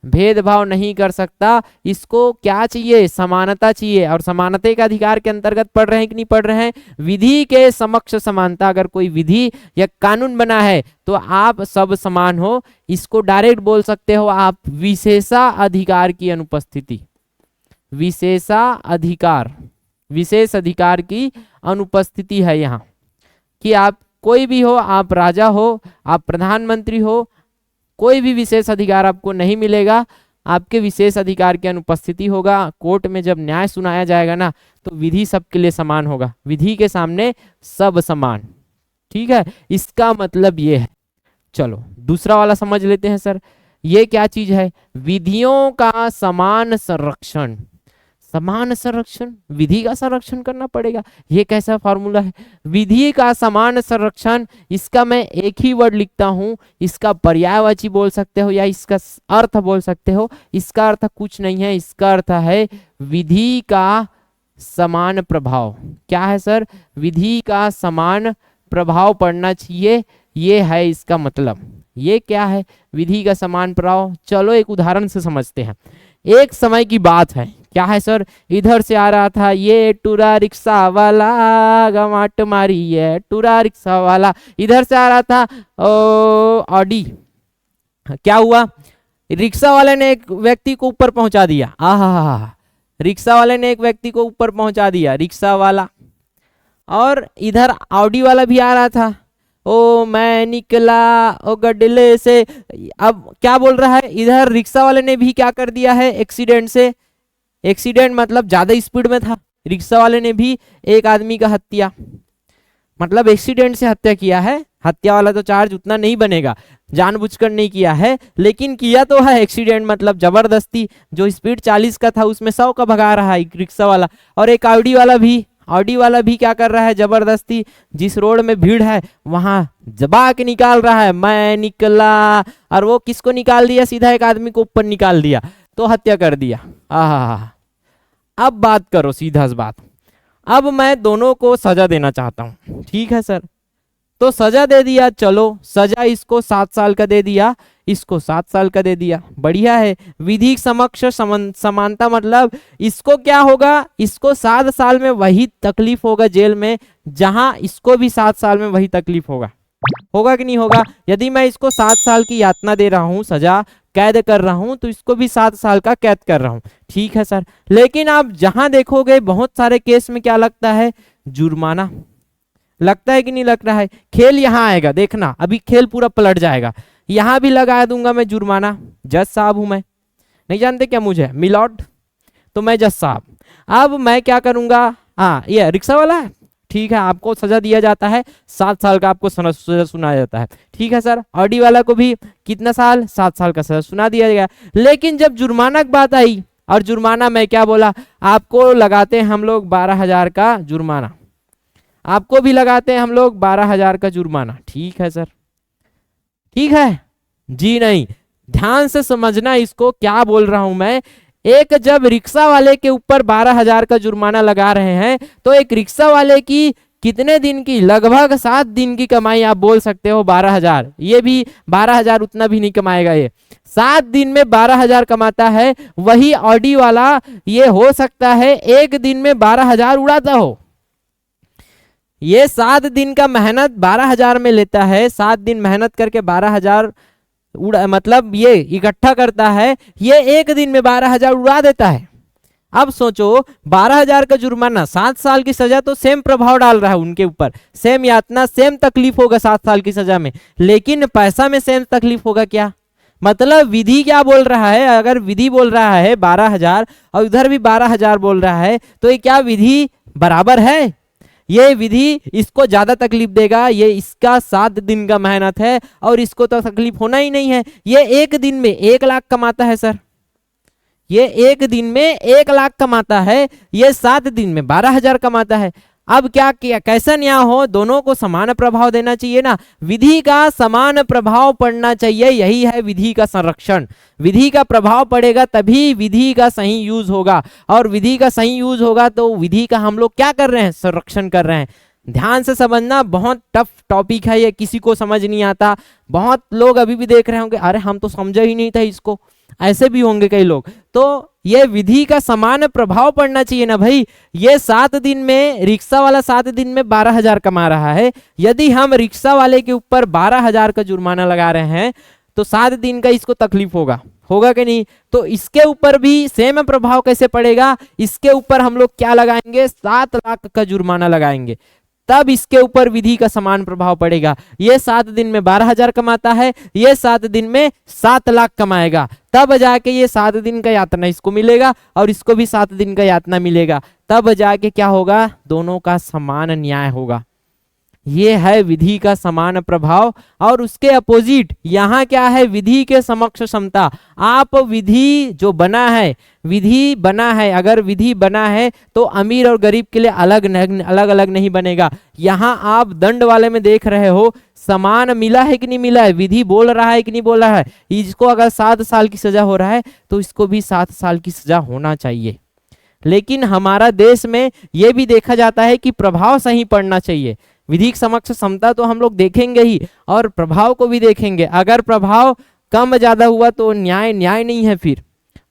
भेदभाव नहीं कर सकता। इसको क्या चाहिए, समानता चाहिए। और समानता के अधिकार के अंतर्गत पढ़ रहे हैं कि नहीं पढ़ रहे हैं, विधि के समक्ष समानता। अगर कोई विधि या कानून बना है तो आप सब समान हो, इसको डायरेक्ट बोल सकते हो आप विशेषाधिकार की अनुपस्थिति, विशेषाधिकार, विशेष अधिकार की अनुपस्थिति है यहाँ, कि आप कोई भी हो, आप राजा हो, आप प्रधानमंत्री हो, कोई भी विशेष अधिकार आपको नहीं मिलेगा, आपके विशेष अधिकार की अनुपस्थिति होगा। कोर्ट में जब न्याय सुनाया जाएगा ना, तो विधि सबके लिए समान होगा, विधि के सामने सब समान, ठीक है, इसका मतलब ये है। चलो दूसरा वाला समझ लेते हैं सर, ये क्या चीज है, विधियों का समान संरक्षण। समान संरक्षण, विधि का संरक्षण करना पड़ेगा, ये कैसा फॉर्मूला है, विधि का समान संरक्षण। इसका मैं एक ही वर्ड लिखता हूं, इसका पर्यायवाची बोल सकते हो या इसका अर्थ बोल सकते हो। इसका अर्थ कुछ नहीं है, इसका अर्थ है विधि का समान प्रभाव। क्या है सर, विधि का समान प्रभाव पड़ना चाहिए, ये है इसका मतलब। ये क्या है, विधि का समान प्रभाव। चलो एक उदाहरण से समझते हैं। एक समय की बात है, क्या है सर, इधर से आ रहा था ये टूरा रिक्शा वाला, गमाट मारी है टूरा रिक्शा वाला, इधर से आ रहा था ऑडी। क्या हुआ, रिक्शा वाले ने एक व्यक्ति को ऊपर पहुंचा दिया। आहा, रिक्शा वाले ने एक व्यक्ति को ऊपर पहुंचा दिया, रिक्शा वाला। और इधर ऑडी वाला भी आ रहा था, ओ मैं निकला ओ गडले से। अब क्या बोल रहा है, इधर रिक्शा वाले ने भी क्या कर दिया है, एक्सीडेंट से, एक्सीडेंट मतलब ज्यादा स्पीड में था, रिक्शा वाले ने भी एक आदमी का हत्या, मतलब एक्सीडेंट से हत्या किया है, हत्या वाला तो चार्ज उतना नहीं बनेगा, जानबूझकर नहीं किया है, लेकिन किया तो है एक्सीडेंट, मतलब जबरदस्ती। जो स्पीड 40 का था उसमें 100 का भगा रहा है रिक्शा वाला। और एक ऑडी वाला भी क्या कर रहा है, जबरदस्ती जिस रोड में भीड़ है वहां जबा के निकाल रहा है, मैं निकला, और वो किसको निकाल दिया, सीधा एक आदमी को ऊपर निकाल दिया, तो हत्या कर दिया। आहा, अब बात करो सीधा सी बात, अब मैं दोनों को सजा देना चाहता हूं, ठीक है सर। तो सजा दे दिया, चलो सजा इसको 7 साल का दे दिया, इसको 7 साल का दे दिया, बढ़िया है। विधि समक्ष समानता, मतलब इसको क्या होगा, इसको 7 साल में वही तकलीफ होगा जेल में, जहां इसको भी 7 साल में वही तकलीफ होगा कि नहीं होगा। यदि मैं इसको 7 साल की यातना दे रहा हूं, सजा कैद कर रहा हूं, तो इसको भी 7 साल का कैद कर रहा हूं, ठीक है सर। लेकिन आप जहां देखोगे बहुत सारे केस में क्या लगता है, जुर्माना लगता है कि नहीं लग रहा है। खेल यहाँ आएगा, देखना अभी खेल पूरा पलट जाएगा। यहां भी लगा दूंगा मैं जुर्माना, जज साहब हूं मैं, नहीं जानते क्या मुझे मिलॉर्ड, तो मैं जज साहब। अब मैं क्या करूंगा, हाँ ये रिक्शा वाला है, ठीक है, आपको सजा दिया जाता है 7 साल का, आपको सजा सुनाया जाता है, ठीक है सर। ऑडी वाला को भी कितना साल, 7 साल का सजा सुना दिया गया। लेकिन जब जुर्माना की बात आई, और जुर्माना मैं क्या बोला, आपको लगाते हैं हम लोग 12,000 का जुर्माना, आपको भी लगाते हैं हम लोग 12,000 का जुर्माना, ठीक है सर, ठीक है जी। नहीं, ध्यान से समझना इसको, क्या बोल रहा हूं मैं। एक जब रिक्शा वाले के ऊपर 12,000 का जुर्माना लगा रहे हैं, तो एक रिक्शा वाले की कितने दिन की, लगभग 7 दिन की कमाई आप बोल सकते हो 12,000। ये भी 12,000 उतना भी नहीं कमाएगा, ये 7 दिन में 12,000 कमाता है। वही ऑडी वाला ये हो सकता है एक दिन में 12,000 उड़ाता हो। ये 7 दिन का मेहनत 12,000 में लेता है, 7 दिन मेहनत करके 12,000 मतलब ये इकट्ठा करता है, ये एक दिन में 12,000 उड़ा देता है। अब सोचो 12,000 का जुर्माना, 7 साल की सजा, तो सेम प्रभाव डाल रहा है उनके ऊपर, सेम यातना, सेम तकलीफ होगा 7 साल की सजा में, लेकिन पैसा में सेम तकलीफ होगा क्या। मतलब विधि क्या बोल रहा है, अगर विधि बोल रहा है 12,000 और उधर भी 12,000 बोल रहा है, तो ये क्या विधि बराबर है। ये विधि इसको ज्यादा तकलीफ देगा, ये इसका 7 दिन का मेहनत है और इसको तो तकलीफ होना ही नहीं है। ये एक दिन में 1 लाख कमाता है सर, ये एक दिन में 1 लाख कमाता है, ये 7 दिन में 12,000 कमाता है। अब क्या कैसा न्याय हो, दोनों को समान प्रभाव देना चाहिए ना, विधि का समान प्रभाव पड़ना चाहिए, यही है विधि का संरक्षण। विधि का प्रभाव पड़ेगा तभी विधि का सही यूज होगा, और विधि का सही यूज होगा तो विधि का हम लोग क्या कर रहे हैं, संरक्षण कर रहे हैं। ध्यान से समझना, बहुत टफ टॉपिक है ये, किसी को समझ नहीं आता। बहुत लोग अभी भी देख रहे होंगे, अरे हम तो समझे ही नहीं था इसको, ऐसे भी होंगे कई लोग। तो ये विधि का समान प्रभाव पड़ना चाहिए ना भाई। ये 7 दिन में, रिक्शा वाला 7 दिन में 12,000 कमा रहा है, यदि हम रिक्शा वाले के ऊपर 12,000 का जुर्माना लगा रहे हैं, तो 7 दिन का इसको तकलीफ होगा कि नहीं। तो इसके ऊपर भी सेम प्रभाव कैसे पड़ेगा, इसके ऊपर हम लोग क्या लगाएंगे, 7 लाख का जुर्माना लगाएंगे, तब इसके ऊपर विधि का समान प्रभाव पड़ेगा। ये 7 दिन में 12,000 कमाता है, ये 7 दिन में 7 लाख कमाएगा, तब जाके ये 7 दिन का यातना इसको मिलेगा और इसको भी 7 दिन का यातना मिलेगा, तब जाके क्या होगा, दोनों का समान न्याय होगा। ये है विधि का समान प्रभाव। और उसके अपोजिट यहाँ क्या है, विधि के समक्ष समता। आप विधि जो बना है, विधि बना है, अगर विधि बना है तो अमीर और गरीब के लिए अलग अलग नहीं बनेगा। यहाँ आप दंड वाले में देख रहे हो, समान मिला है कि नहीं मिला है, विधि बोल रहा है कि नहीं बोल रहा है। इसको अगर 7 साल की सजा हो रहा है तो इसको भी 7 साल की सजा होना चाहिए। लेकिन हमारा देश में यह भी देखा जाता है कि प्रभाव सही पड़ना चाहिए। विधि समक्ष समता तो हम लोग देखेंगे ही, और प्रभाव को भी देखेंगे। अगर प्रभाव कम ज्यादा हुआ तो न्याय नहीं है, फिर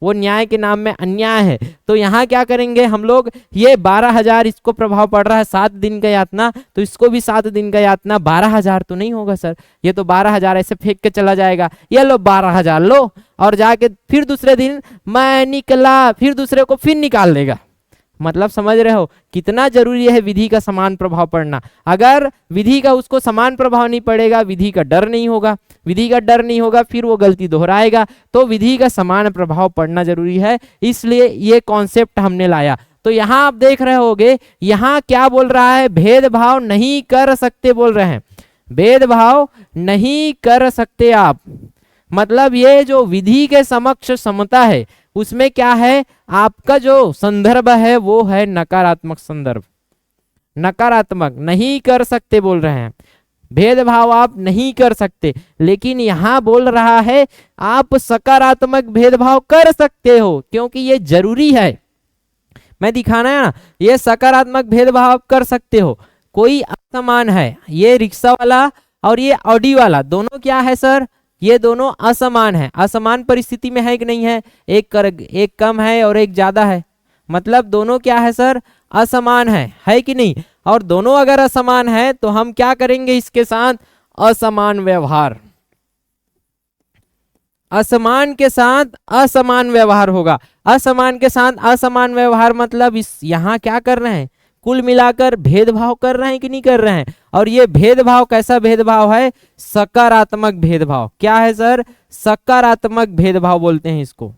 वो न्याय के नाम में अन्याय है। तो यहाँ क्या करेंगे हम लोग, ये 12,000 इसको प्रभाव पड़ रहा है, 7 दिन का यातना, तो इसको भी 7 दिन का यातना। 12,000 तो नहीं होगा सर, ये तो 12,000 ऐसे फेंक के चला जाएगा। ये लो 12,000 लो, और जाके फिर दूसरे दिन मैं निकला, फिर दूसरे को फिर निकाल देगा। मतलब समझ रहे हो कितना जरूरी है विधि का समान प्रभाव पड़ना। अगर विधि का उसको समान प्रभाव नहीं पड़ेगा, विधि का डर नहीं होगा, विधि का डर नहीं होगा, फिर वो गलती दोहराएगा। तो विधि का समान प्रभाव पड़ना जरूरी है, इसलिए ये कॉन्सेप्ट हमने लाया। तो यहाँ आप देख रहे होगे, यहाँ क्या बोल रहा है, भेदभाव नहीं कर सकते बोल रहे हैं, भेदभाव नहीं कर सकते आप। मतलब ये जो विधि के समक्ष समता है उसमें क्या है, आपका जो संदर्भ है वो है नकारात्मक संदर्भ, नकारात्मक नहीं कर सकते बोल रहे हैं, भेदभाव आप नहीं कर सकते। लेकिन यहां बोल रहा है आप सकारात्मक भेदभाव कर सकते हो, क्योंकि ये जरूरी है, मैं दिखाना है ना, ये सकारात्मक भेदभाव आप कर सकते हो। कोई असमान है, ये रिक्शा वाला और ये ऑडी वाला दोनों क्या है सर, ये दोनों असमान है, असमान परिस्थिति में है कि नहीं है, एक कम है और एक ज्यादा है, मतलब दोनों क्या है सर, असमान है कि नहीं। और दोनों अगर असमान है तो हम क्या करेंगे इसके साथ, असमान व्यवहार, असमान के साथ असमान व्यवहार होगा, असमान के साथ असमान व्यवहार मतलब इस यहाँ क्या कर रहे हैं, कुल मिलाकर भेदभाव कर रहे हैं कि नहीं कर रहे हैं। और ये भेदभाव कैसा भेदभाव है, सकारात्मक भेदभाव। क्या है सर, सकारात्मक भेदभाव बोलते हैं इसको,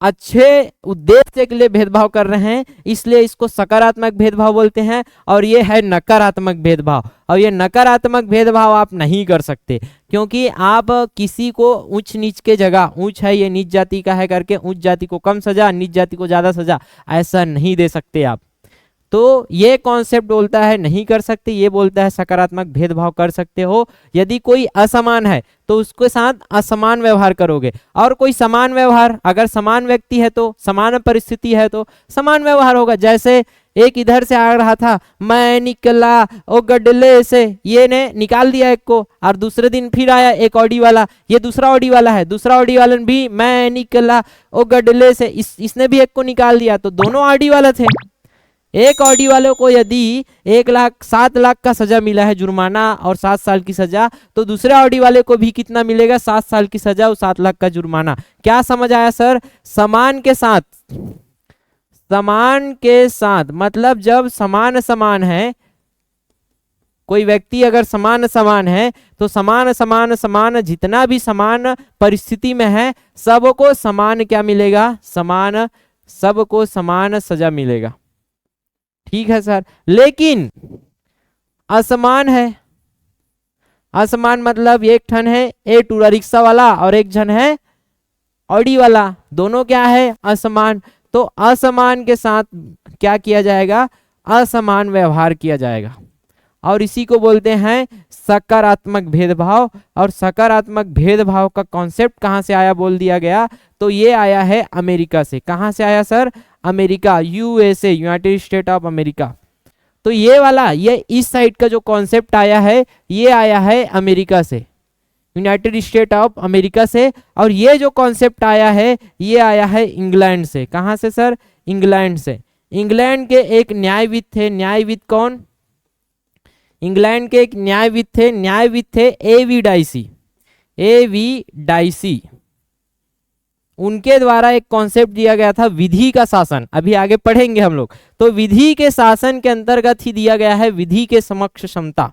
अच्छे उद्देश्य के लिए भेदभाव कर रहे हैं इसलिए इसको सकारात्मक भेदभाव बोलते हैं। और ये है नकारात्मक भेदभाव, और ये नकारात्मक भेदभाव आप नहीं कर सकते, क्योंकि आप किसी को ऊंच नीच के जगह, ऊंच है ये नीच जाति का है करके ऊंच जाति को कम सजा, नीच जाति को ज्यादा सजा, ऐसा नहीं दे सकते आप। तो ये कॉन्सेप्ट बोलता है नहीं कर सकते, ये बोलता है सकारात्मक भेदभाव कर सकते हो। यदि कोई असमान है तो उसके साथ असमान व्यवहार करोगे, और कोई समान व्यवहार, अगर समान व्यक्ति है तो, समान परिस्थिति है तो समान व्यवहार होगा। जैसे एक इधर से आ रहा था, मैं निकला ओ गडले से, ये ने निकाल दिया एक को, और दूसरे दिन फिर आया एक ऑडी वाला, ये दूसरा ऑडी वाला है, दूसरा ऑडी वाला भी मैं निकला ओ गडले से, इसने भी एक को निकाल दिया, तो दोनों ऑडी वाले थे। एक ऑडी वालों को यदि 1,07,00,000 का सजा मिला है, जुर्माना और 7 साल की सजा, तो दूसरे ऑडी वाले को भी कितना मिलेगा, 7 साल की सजा और 7 लाख का जुर्माना। क्या समझ आया सर, समान के साथ, समान के साथ मतलब जब समान समान है, कोई व्यक्ति अगर समान समान है तो समान समान समान जितना भी समान परिस्थिति में है सबको समान क्या मिलेगा, समान, सबको समान सजा मिलेगा। ठीक है सर, लेकिन असमान है, असमान मतलब एक ठन है ए टूरा रिक्शा वाला और एक जन है ऑडी वाला, दोनों क्या है, असमान। तो असमान के साथ क्या किया जाएगा, असमान व्यवहार किया जाएगा, और इसी को बोलते हैं सकारात्मक भेदभाव। और सकारात्मक भेदभाव का कॉन्सेप्ट कहां से आया बोल दिया गया, तो ये आया है अमेरिका से। कहां से आया sir, America, USA, United state of America. तो ये वाला, ये इस साइड का जो कॉन्सेप्ट आया है ये आया है अमेरिका से, यूनाइटेड स्टेट ऑफ अमेरिका से। और ये जो कॉन्सेप्ट आया है ये आया है इंग्लैंड से। कहां से सर, इंग्लैंड से। इंग्लैंड के एक न्यायविद थे, न्यायविद कौन, इंग्लैंड के एक न्यायविद थे, न्यायविद थे एवी डाइसी, एवी डाइसी। उनके द्वारा एक कॉन्सेप्ट दिया गया था विधि का शासन, अभी आगे पढ़ेंगे हम लोग। तो विधि के शासन के अंतर्गत ही दिया गया है विधि के समक्ष क्षमता।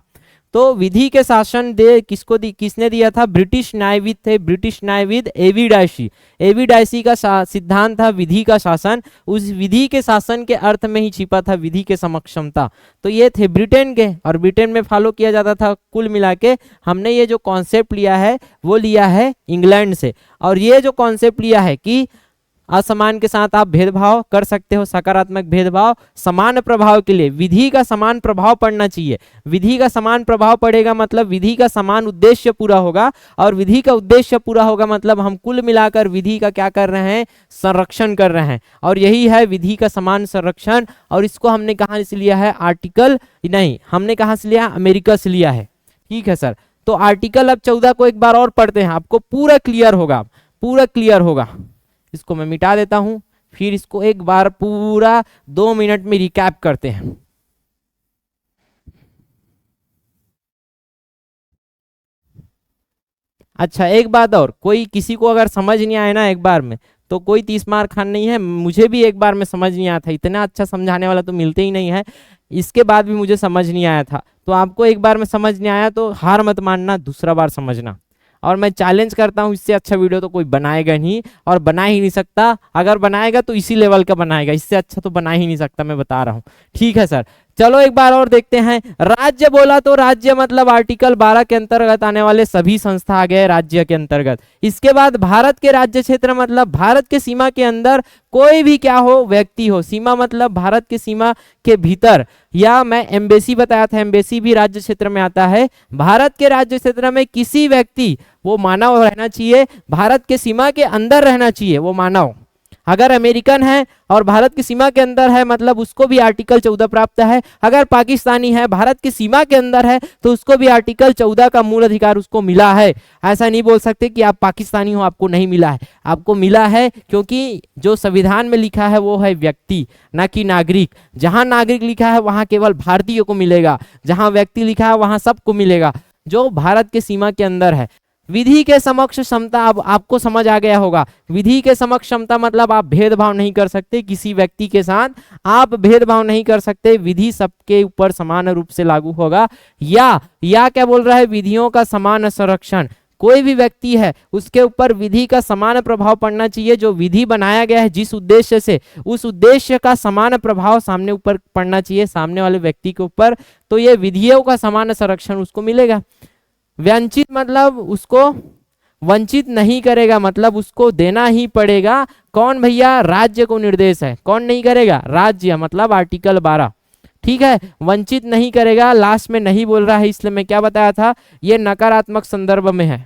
तो विधि के शासन किसने दिया था, ब्रिटिश न्यायविद थे, ब्रिटिश न्यायविद एवी डाइसी। एवी डाइसी का सिद्धांत था विधि का शासन, उस विधि के शासन के अर्थ में ही छिपा था विधि के समक्ष क्षमता। तो ये थे ब्रिटेन के, और ब्रिटेन में फॉलो किया जाता था। कुल मिला के हमने ये जो कॉन्सेप्ट लिया है वो लिया है इंग्लैंड से। और ये जो कॉन्सेप्ट लिया है कि असमान के साथ आप भेदभाव कर सकते हो, सकारात्मक भेदभाव, समान प्रभाव के लिए विधि का समान प्रभाव पड़ना चाहिए। विधि का समान प्रभाव पड़ेगा मतलब विधि का समान उद्देश्य पूरा होगा, और विधि का उद्देश्य पूरा होगा मतलब हम कुल मिलाकर विधि का क्या कर रहे हैं, संरक्षण कर रहे हैं। और यही है विधि का समान संरक्षण। और इसको हमने कहाँ से लिया है, आर्टिकल नहीं, हमने कहाँ से लिया, अमेरिका से लिया है। ठीक है सर, तो आर्टिकल अब 14 को एक बार और पढ़ते हैं, आपको पूरा क्लियर होगा, पूरा क्लियर होगा। इसको मैं मिटा देता हूं, फिर इसको एक बार पूरा 2 मिनट में रिकैप करते हैं। अच्छा एक बात और, कोई किसी को अगर समझ नहीं आया ना एक बार में तो कोई 30 मार खान नहीं है। मुझे भी एक बार में समझ नहीं आया था, इतना अच्छा समझाने वाला तो मिलते ही नहीं है। इसके बाद भी मुझे समझ नहीं आया था, तो आपको एक बार में समझ नहीं आया तो हार मत मानना, दूसरा बार समझना। और मैं चैलेंज करता हूं, इससे अच्छा वीडियो तो कोई बनाएगा नहीं और बना ही नहीं सकता। अगर बनाएगा तो इसी लेवल का बनाएगा, इससे अच्छा तो बना ही नहीं सकता, मैं बता रहा हूं। ठीक है सर, चलो एक बार और देखते हैं। राज्य बोला तो राज्य मतलब आर्टिकल 12 के अंतर्गत आने वाले सभी संस्था आ गए राज्य के अंतर्गत। इसके बाद भारत के राज्य क्षेत्र मतलब भारत के सीमा के अंदर कोई भी क्या हो, व्यक्ति हो। सीमा मतलब भारत के सीमा के भीतर, या मैं एम्बेसी बताया था, एम्बेसी भी राज्य क्षेत्र में आता है। भारत के राज्य क्षेत्र में किसी व्यक्ति, वो मानव रहना चाहिए, भारत के सीमा के अंदर रहना चाहिए वो मानव। अगर अमेरिकन है और भारत की सीमा के अंदर है मतलब उसको भी आर्टिकल 14 प्राप्त है। अगर पाकिस्तानी है, भारत की सीमा के अंदर है, तो उसको भी आर्टिकल 14 का मूल अधिकार उसको मिला है। ऐसा नहीं बोल सकते कि आप पाकिस्तानी हो आपको नहीं मिला है, आपको मिला है, क्योंकि जो संविधान में लिखा है वो है व्यक्ति, ना कि नागरिक। जहां नागरिक लिखा है वहां केवल भारतीय को मिलेगा, जहां व्यक्ति लिखा है वहां सबको मिलेगा जो भारत के सीमा के अंदर है। विधि के समक्ष क्षमता, अब आपको समझ आ गया होगा। विधि के समक्ष क्षमता मतलब आप भेदभाव नहीं कर सकते किसी व्यक्ति के साथ, आप भेदभाव नहीं कर सकते, विधि सबके ऊपर समान रूप से लागू होगा। या क्या बोल रहा है, विधियों का समान संरक्षण। कोई भी व्यक्ति है उसके ऊपर विधि का समान प्रभाव पड़ना चाहिए। जो विधि बनाया गया है जिस उद्देश्य से, उस उद्देश्य का समान प्रभाव सामने ऊपर पड़ना चाहिए, सामने वाले व्यक्ति के ऊपर, तो ये विधियों का समान संरक्षण उसको मिलेगा। वंचित मतलब उसको वंचित नहीं करेगा, मतलब उसको देना ही पड़ेगा। कौन भैया, राज्य को निर्देश है। कौन नहीं करेगा, राज्य, मतलब आर्टिकल 12। ठीक है, वंचित नहीं करेगा, लास्ट में नहीं बोल रहा है, इसलिए मैं क्या बताया था, ये नकारात्मक संदर्भ में है,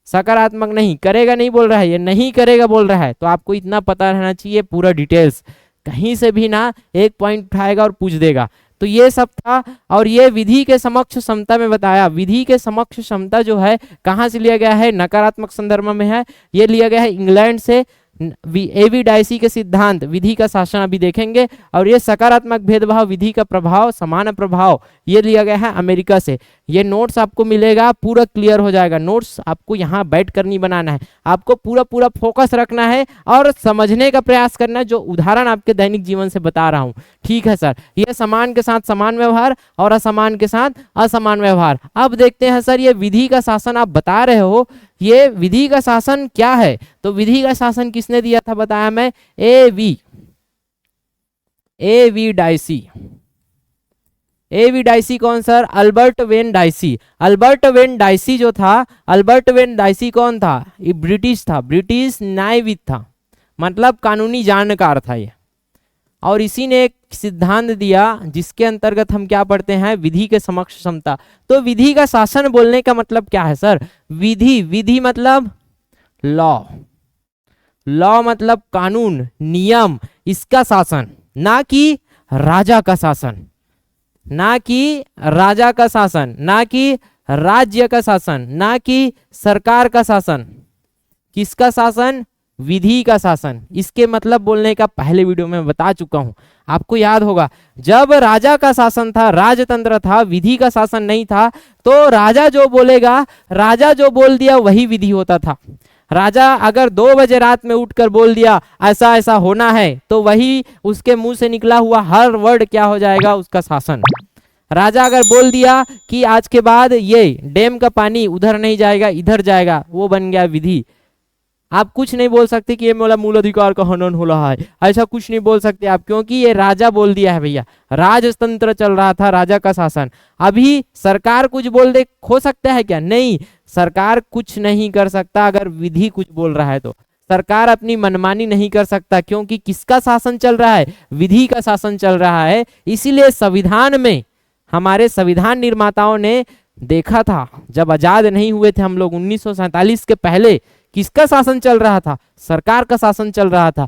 सकारात्मक नहीं, करेगा नहीं बोल रहा है, ये नहीं करेगा बोल रहा है। तो आपको इतना पता रहना चाहिए पूरा डिटेल्स, कहीं से भी ना एक पॉइंट उठाएगा और पूछ देगा। तो ये सब था। और ये विधि के समक्ष क्षमता में बताया, विधि के समक्ष क्षमता जो है कहाँ से लिया गया है, नकारात्मक संदर्भ में है। ये लिया गया है इंग्लैंड से, एवी डाइसी के सिद्धांत, विधि का शासन अभी देखेंगे। और ये सकारात्मक भेदभाव, विधि का प्रभाव, समान प्रभाव, ये लिया गया है अमेरिका से। ये नोट्स आपको मिलेगा, पूरा क्लियर हो जाएगा। नोट्स आपको यहाँ बैठ कर नहीं बनाना है, आपको पूरा पूरा फोकस रखना है और समझने का प्रयास करना है, जो उदाहरण आपके दैनिक जीवन से बता रहा हूँ। ठीक है सर, ये समान के साथ समान व्यवहार और असमान के साथ असमान व्यवहार। अब देखते हैं सर, ये विधि का शासन आप बता रहे हो, ये विधि का शासन क्या है? तो विधि का शासन किसने दिया था बताया मैं, एवी डाइसी। एवी डाइसी कौन sir? Albert when dicey. Albert when dicey जो था, अल्बर्ट वेन डाइसी कौन था? ये ब्रिटिश था, ब्रिटिश न्यायविद था, मतलब कानूनी जानकार था ये। और इसी ने एक सिद्धांत दिया जिसके अंतर्गत हम क्या पढ़ते हैं, विधि के समक्ष क्षमता। तो विधि का शासन बोलने का मतलब क्या है सर? विधि मतलब लॉ, लॉ मतलब कानून, नियम, इसका शासन, ना कि राजा का शासन, ना कि राजा का शासन, ना कि राज्य का शासन, ना कि सरकार का शासन। किसका शासन? विधि का शासन। इसके मतलब बोलने का पहले वीडियो में बता चुका हूं, आपको याद होगा। जब राजा का शासन था, राजतंत्र था, विधि का शासन नहीं था, तो राजा जो बोलेगा, राजा जो बोल दिया वही विधि होता था। राजा अगर 2 बजे रात में उठकर बोल दिया ऐसा ऐसा होना है, तो वही उसके मुंह से निकला हुआ हर वर्ड क्या हो जाएगा, उसका शासन। राजा अगर बोल दिया कि आज के बाद ये डैम का पानी उधर नहीं जाएगा इधर जाएगा, वो बन गया विधि। आप कुछ नहीं बोल सकते कि ये मेरा मूल अधिकार का हनन हो रहा है, ऐसा कुछ नहीं बोल सकते आप, क्योंकि ये राजा बोल दिया है भैया। राजतंत्र चल रहा था, राजा का शासन। अभी सरकार कुछ बोल दे, हो सकता है क्या? नहीं, सरकार कुछ नहीं कर सकता अगर विधि कुछ बोल रहा है तो। सरकार अपनी मनमानी नहीं कर सकता, क्योंकि किसका शासन चल रहा है? विधि का शासन चल रहा है। इसीलिए संविधान में, हमारे संविधान निर्माताओं ने देखा था, जब आजाद नहीं हुए थे हम लोग 1947 के पहले, किसका शासन चल रहा था? सरकार का शासन चल रहा था।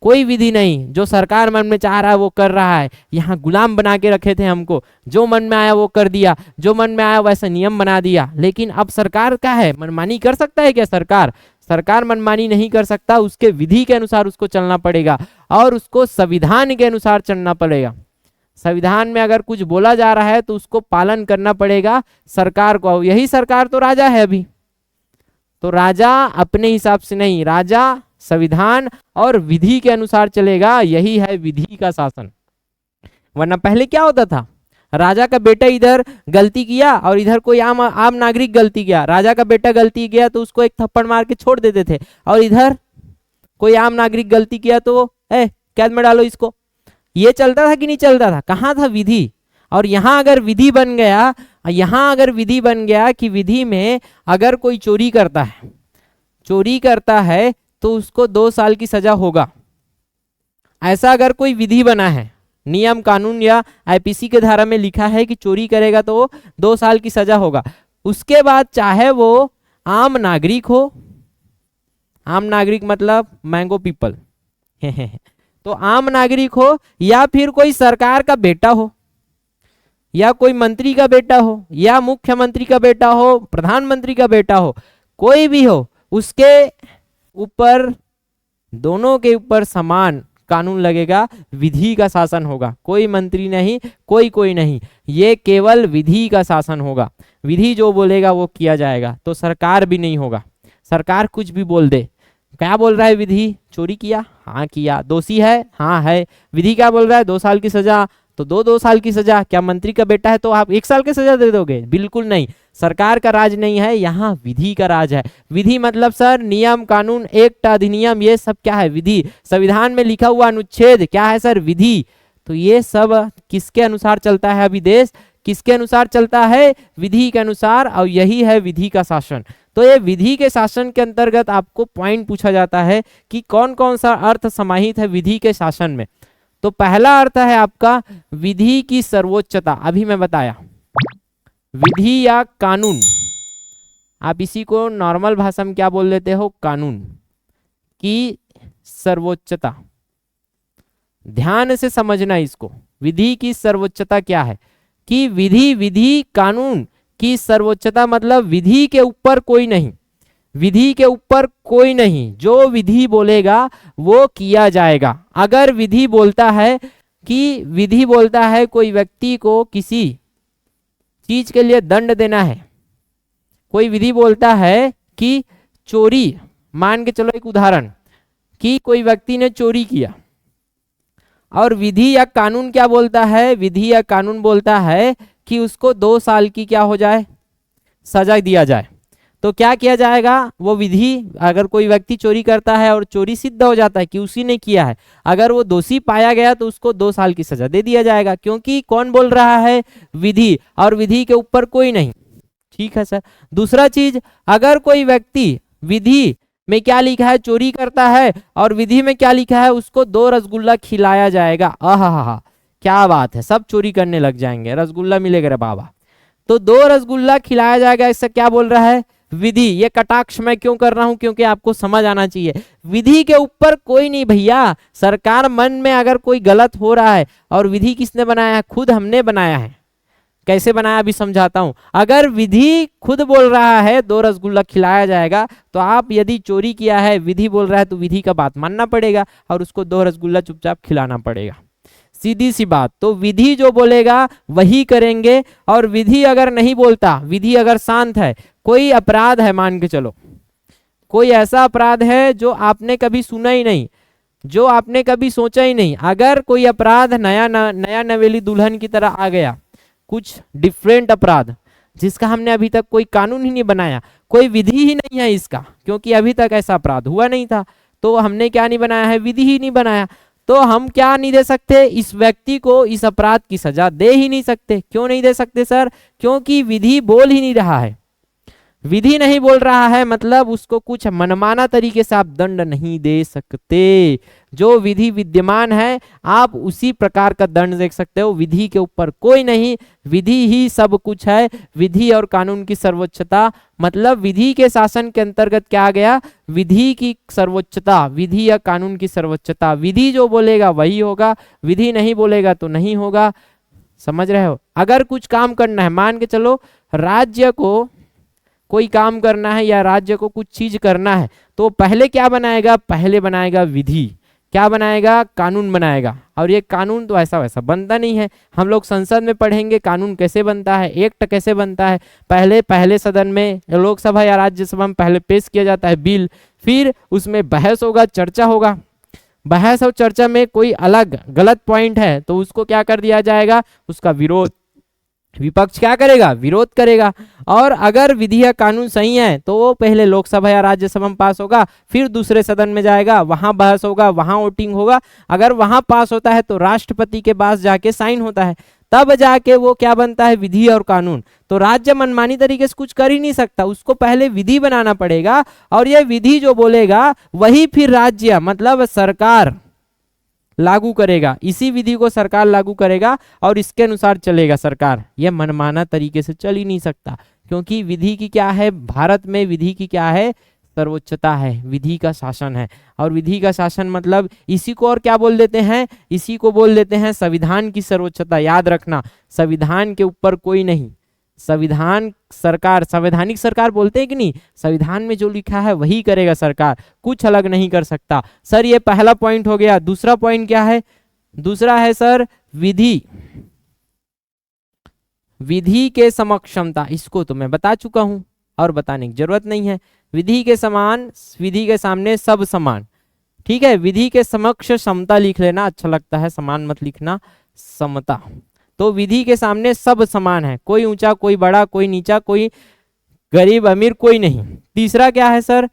कोई विधि नहीं, जो सरकार मन में चाह रहा है वो कर रहा है। यहाँ गुलाम बना के रखे थे हमको, जो मन में आया वो कर दिया, जो मन में आया वैसा नियम बना दिया। लेकिन अब सरकार क्या है, मनमानी कर सकता है क्या सरकार? सरकार मनमानी नहीं कर सकता, उसके विधि के अनुसार उसको चलना पड़ेगा और उसको संविधान के अनुसार चलना पड़ेगा। संविधान में अगर कुछ बोला जा रहा है तो उसको पालन करना पड़ेगा सरकार को। यही सरकार तो राजा है अभी, तो राजा अपने हिसाब से नहीं, राजा संविधान और विधि के अनुसार चलेगा। यही है विधि का शासन। वरना पहले क्या होता था, राजा का बेटा इधर गलती किया और इधर कोई आम नागरिक गलती किया, राजा का बेटा गलती किया तो उसको एक थप्पड़ मार के छोड़ देते थे, और इधर कोई आम नागरिक गलती किया तो कैद में डालो इसको। ये चलता था कि नहीं चलता था? कहाँ था विधि? और यहाँ अगर विधि बन गया, यहाँ अगर विधि बन गया कि विधि में अगर कोई चोरी करता है तो उसको 2 साल की सजा होगा, ऐसा अगर कोई विधि बना है, नियम कानून या आईपीसी के धारा में लिखा है कि चोरी करेगा तो 2 साल की सजा होगा। उसके बाद चाहे वो आम नागरिक हो, आम नागरिक मतलब मैंगो पीपल तो आम नागरिक हो, या फिर कोई सरकार का बेटा हो, या कोई मंत्री का बेटा हो, या मुख्यमंत्री का बेटा हो, प्रधानमंत्री का बेटा हो, कोई भी हो, उसके ऊपर, दोनों के ऊपर समान कानून लगेगा, विधि का शासन होगा। कोई मंत्री नहीं, कोई नहीं, ये केवल विधि का शासन होगा। विधि जो बोलेगा वो किया जाएगा। तो सरकार भी नहीं होगा, सरकार कुछ भी बोल दे। क्या बोल रहा है विधि? चोरी किया, हाँ किया। दोषी है, हाँ है। विधि क्या बोल रहा है? 2 साल की सजा, तो 2 साल की सजा। क्या मंत्री का बेटा है तो आप 1 साल की सजा दे दोगे? बिल्कुल नहीं। सरकार का राज नहीं है, यहाँ विधि का राज है। विधि मतलब सर नियम कानून, एक्ट अधिनियम, ये सब क्या है? विधि। संविधान में लिखा हुआ अनुच्छेद क्या है सर? विधि। तो ये सब किसके अनुसार चलता है? अभी देश किसके अनुसार चलता है? विधि के अनुसार, और यही है विधि का शासन। तो ये विधि के शासन के अंतर्गत आपको पॉइंट पूछा जाता है कि कौन कौन सा अर्थ समाहित है विधि के शासन में। तो पहला अर्थ है आपका विधि की सर्वोच्चता। अभी मैं बताया, विधि या कानून, आप इसी को नॉर्मल भाषा में क्या बोल देते हो? कानून की सर्वोच्चता। ध्यान से समझना इसको। विधि की सर्वोच्चता क्या है? कि विधि कानून की सर्वोच्चता मतलब विधि के ऊपर कोई नहीं, विधि के ऊपर कोई नहीं। जो विधि बोलेगा वो किया जाएगा। अगर विधि बोलता है कोई व्यक्ति को किसी चीज के लिए दंड देना है, कोई विधि बोलता है कि चोरी, मान के चलो एक उदाहरण कि कोई व्यक्ति ने चोरी किया, और विधि या कानून क्या बोलता है? विधि या कानून बोलता है कि उसको 2 साल की क्या हो जाए? सजा दिया जाए। तो क्या किया जाएगा? वो विधि, अगर कोई व्यक्ति चोरी करता है और चोरी सिद्ध हो जाता है कि उसी ने किया है, अगर वो दोषी पाया गया तो उसको 2 साल की सजा दे दिया जाएगा। क्योंकि कौन बोल रहा है? विधि, और विधि के ऊपर कोई नहीं। ठीक है सर। दूसरा चीज, अगर कोई व्यक्ति विधि में क्या लिखा है? चोरी करता है, और विधि में क्या लिखा है? उसको 2 रसगुल्ला खिलाया जाएगा। आहा, क्या बात है, सब चोरी करने लग जाएंगे, रसगुल्ला मिलेगा रे बाबा। तो 2 रसगुल्ला खिलाया जाएगा, इससे क्या बोल रहा है? विधि। ये कटाक्ष मैं क्यों कर रहा हूं? क्योंकि आपको समझ आना चाहिए, विधि के ऊपर कोई नहीं भैया। सरकार मन में अगर कोई गलत हो रहा है, और विधि किसने बनाया है? खुद हमने बनाया है। कैसे बनाया अभी समझाता हूं। अगर विधि खुद बोल रहा है 2 रसगुल्ला खिलाया जाएगा, तो आप यदि चोरी किया है, विधि बोल रहा है, तो विधि का बात मानना पड़ेगा और उसको 2 रसगुल्ला चुपचाप खिलाना पड़ेगा। सीधी सी बात। तो विधि जो बोलेगा वही करेंगे। और विधि अगर नहीं बोलता, विधि अगर शांत है, कोई अपराध है, मान के चलो कोई ऐसा अपराध है जो आपने कभी सुना ही नहीं, जो आपने कभी सोचा ही नहीं, अगर कोई अपराध नया नवेली दुल्हन की तरह आ गया, कुछ डिफरेंट अपराध जिसका हमने अभी तक कोई कानून ही नहीं बनाया, कोई विधि ही नहीं है इसका, क्योंकि अभी तक ऐसा अपराध हुआ नहीं था, तो हमने क्या नहीं बनाया है? विधि ही नहीं बनाया। तो हम क्या नहीं दे सकते? इस व्यक्ति को इस अपराध की सजा दे ही नहीं सकते। क्यों नहीं दे सकते सर? क्योंकि विधि बोल ही नहीं रहा है। विधि नहीं बोल रहा है मतलब उसको कुछ मनमाना तरीके से आप दंड नहीं दे सकते। जो विधि विद्यमान है आप उसी प्रकार का दंड दे सकते हो। विधि के ऊपर कोई नहीं, विधि ही सब कुछ है। विधि और कानून की सर्वोच्चता मतलब विधि के शासन के अंतर्गत क्या आ गया? विधि की सर्वोच्चता, विधि या कानून की सर्वोच्चता। विधि जो बोलेगा वही होगा, विधि नहीं बोलेगा तो नहीं होगा। समझ रहे हो? अगर कुछ काम करना है, मान के चलो राज्य को कोई काम करना है या राज्य को कुछ चीज करना है, तो पहले क्या बनाएगा? पहले बनाएगा विधि। क्या बनाएगा? कानून बनाएगा। और ये कानून तो ऐसा वैसा बनता नहीं है। हम लोग संसद में पढ़ेंगे कानून कैसे बनता है, एक्ट कैसे बनता है। पहले सदन में, लोकसभा या राज्यसभा में पहले पेश किया जाता है बिल, फिर उसमें बहस होगा, चर्चा होगा। बहस और चर्चा में कोई अलग गलत पॉइंट है तो उसको क्या कर दिया जाएगा? उसका विरोध विपक्ष क्या करेगा, विरोध करेगा। और अगर विधि या कानून सही है तो वो पहले लोकसभा या राज्यसभा में पास होगा, फिर दूसरे सदन में जाएगा, वहां बहस होगा, वहां वोटिंग होगा। अगर वहां पास होता है तो राष्ट्रपति के पास जाके साइन होता है, तब जाके वो क्या बनता है, विधि और कानून। तो राज्य मनमानी तरीके से कुछ कर ही नहीं सकता, उसको पहले विधि बनाना पड़ेगा, और ये विधि जो बोलेगा वही फिर राज्य मतलब सरकार लागू करेगा। इसी विधि को सरकार लागू करेगा और इसके अनुसार चलेगा सरकार। यह मनमाना तरीके से चल ही नहीं सकता, क्योंकि विधि की क्या है, भारत में विधि की क्या है, सर्वोच्चता है, विधि का शासन है। और विधि का शासन मतलब इसी को और क्या बोल देते हैं, इसी को बोल देते हैं संविधान की सर्वोच्चता। याद रखना, संविधान के ऊपर कोई नहीं, संविधान सरकार, संवैधानिक सरकार बोलते हैं कि नहीं, संविधान में जो लिखा है वही करेगा सरकार, कुछ अलग नहीं कर सकता। सर ये पहला पॉइंट हो गया। दूसरा पॉइंट क्या है, दूसरा है सर विधि, विधि के समक्ष क्षमता। इसको तो मैं बता चुका हूं और बताने की जरूरत नहीं है। विधि के समान, विधि के सामने सब समान, ठीक है। विधि के समक्ष क्षमता लिख लेना, अच्छा लगता है, समान मत लिखना, समता। तो विधि के सामने सब समान है, कोई ऊंचा कोई बड़ा, कोई नीचा, कोई गरीब अमीर, कोई नहीं। तीसरा क्या है सर,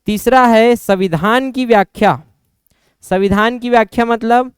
तीसरा है संविधान की व्याख्या। संविधान की व्याख्या मतलब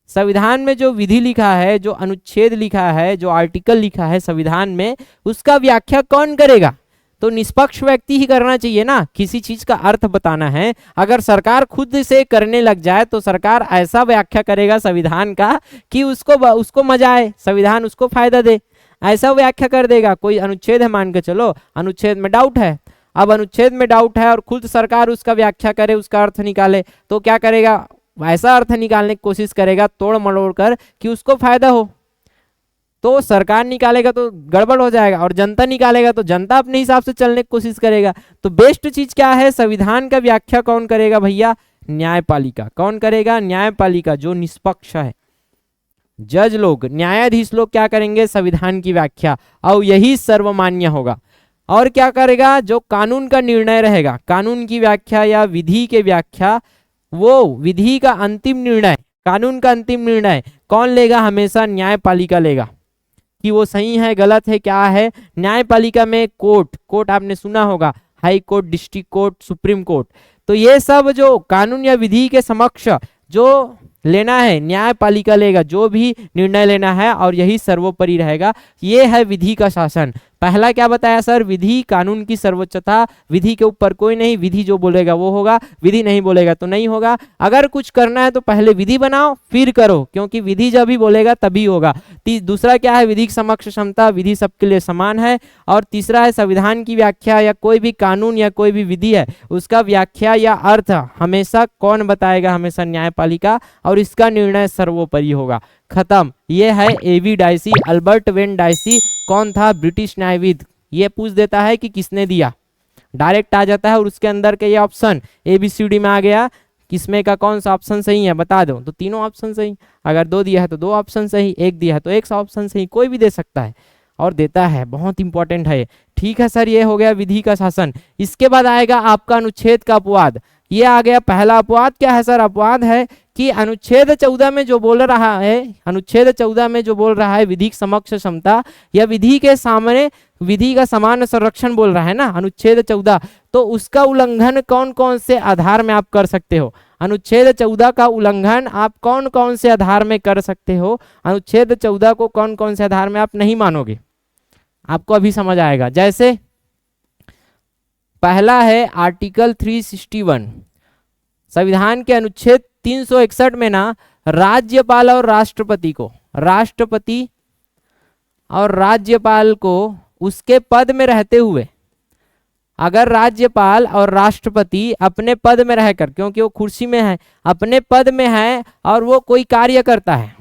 संविधान में जो विधि लिखा है, जो अनुच्छेद लिखा है, जो आर्टिकल लिखा है संविधान में, उसका व्याख्या कौन करेगा, तो निष्पक्ष व्यक्ति ही करना चाहिए ना। किसी चीज का अर्थ बताना है, अगर सरकार खुद से करने लग जाए तो सरकार ऐसा व्याख्या करेगा संविधान का कि उसको मजा आए, संविधान उसको फायदा दे, ऐसा व्याख्या कर देगा। कोई अनुच्छेद है, मान के चलो अनुच्छेद में डाउट है, अब अनुच्छेद में डाउट है और खुद सरकार उसका व्याख्या करे, उसका अर्थ निकाले, तो क्या करेगा, ऐसा अर्थ निकालने की कोशिश करेगा तोड़ मरोड़ कर कि उसको फायदा हो। तो सरकार निकालेगा तो गड़बड़ हो जाएगा, और जनता निकालेगा तो जनता अपने हिसाब से चलने की कोशिश करेगा। तो बेस्ट चीज क्या है, संविधान का व्याख्या कौन करेगा भैया, न्यायपालिका। कौन करेगा, न्यायपालिका, जो निष्पक्ष है। जज लोग, न्यायाधीश लोग क्या करेंगे, संविधान की व्याख्या, और यही सर्वमान्य होगा। और क्या करेगा, जो कानून का निर्णय रहेगा, कानून की व्याख्या या विधि के व्याख्या, वो विधि का अंतिम निर्णय, कानून का अंतिम निर्णय कौन लेगा, हमेशा न्यायपालिका लेगा, कि वो सही है गलत है क्या है। न्यायपालिका में कोर्ट आपने सुना होगा, high court, district court, supreme court. तो ये सब जो कानून या विधि के समक्ष जो लेना है न्यायपालिका लेगा, जो भी निर्णय लेना है, और यही सर्वोपरि रहेगा। ये है विधि का शासन। पहला क्या बताया सर, विधि कानून की सर्वोच्चता, विधि के ऊपर कोई नहीं, विधि जो बोलेगा वो होगा, विधि नहीं बोलेगा तो नहीं होगा। अगर कुछ करना है तो पहले विधि बनाओ फिर करो, क्योंकि विधि जब भी बोलेगा तभी होगा। दूसरा क्या है, विधि की समक्ष क्षमता, विधि सबके लिए समान है। और तीसरा है संविधान की व्याख्या, या कोई भी कानून या कोई भी विधि है उसका व्याख्या या अर्थ हमेशा कौन बताएगा, हमेशा न्यायपालिका, और इसका निर्णय सर्वोपरि होगा। खत्म। ये है एवी डाइसी, अल्बर्ट वेन डाइसी। कौन था, ब्रिटिश न्यायविद। ये पूछ देता है कि किसने दिया, डायरेक्ट आ जाता है, और उसके अंदर के ये ऑप्शन ABCD में आ गया, किसमें का कौन सा ऑप्शन सही है बता दो, तो तीनों ऑप्शन सही। अगर 2 दिया है तो 2 ऑप्शन सही, 1 दिया है तो 1 ऑप्शन सही, कोई भी दे सकता है और देता है, बहुत इंपॉर्टेंट है। ठीक है सर, ये हो गया विधि का शासन। इसके बाद आएगा आपका अनुच्छेद का अपवाद। ये आ गया पहला अपवाद। क्या है सर, अपवाद है कि अनुच्छेद 14 में जो बोल रहा है, अनुच्छेद 14 में जो बोल रहा है विधि समक्ष क्षमता या विधि के सामने विधि का समान संरक्षण बोल रहा है ना, अनुच्छेद 14, तो उसका उल्लंघन कौन कौन से आधार में आप कर सकते हो। अनुच्छेद 14 का उल्लंघन आप कौन कौन से आधार में कर सकते हो, अनुच्छेद 14 को कौन कौन से आधार में आप नहीं मानोगे, आपको अभी समझ आएगा। जैसे पहला है आर्टिकल 361, संविधान के अनुच्छेद 361 में ना राज्यपाल और राष्ट्रपति को, राष्ट्रपति और राज्यपाल को उसके पद में रहते हुए, अगर राज्यपाल और राष्ट्रपति अपने पद में रहकर, क्योंकि वो कुर्सी में है, अपने पद में है और वो कोई कार्य करता है,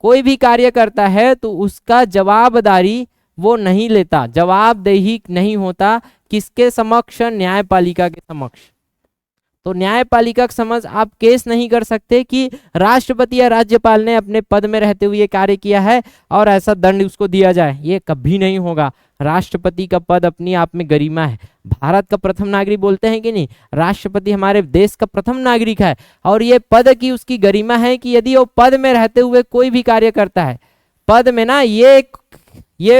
कोई भी कार्य करता है, तो उसका जवाबदारी वो नहीं लेता, जवाबदेही नहीं होता किसके समक्ष, न्यायपालिका के समक्ष। तो न्यायपालिका के समझ आप केस नहीं कर सकते कि राष्ट्रपति या राज्यपाल ने अपने पद में रहते हुए कार्य किया है और ऐसा दंड उसको दिया जाए, ये कभी नहीं होगा। राष्ट्रपति का पद अपनी आप में गरिमा है। भारत का प्रथम नागरिक बोलते हैं कि नहीं, राष्ट्रपति हमारे देश का प्रथम नागरिक है, और ये पद की उसकी गरिमा है कि यदि वो पद में रहते हुए कोई भी कार्य करता है, पद में ना ये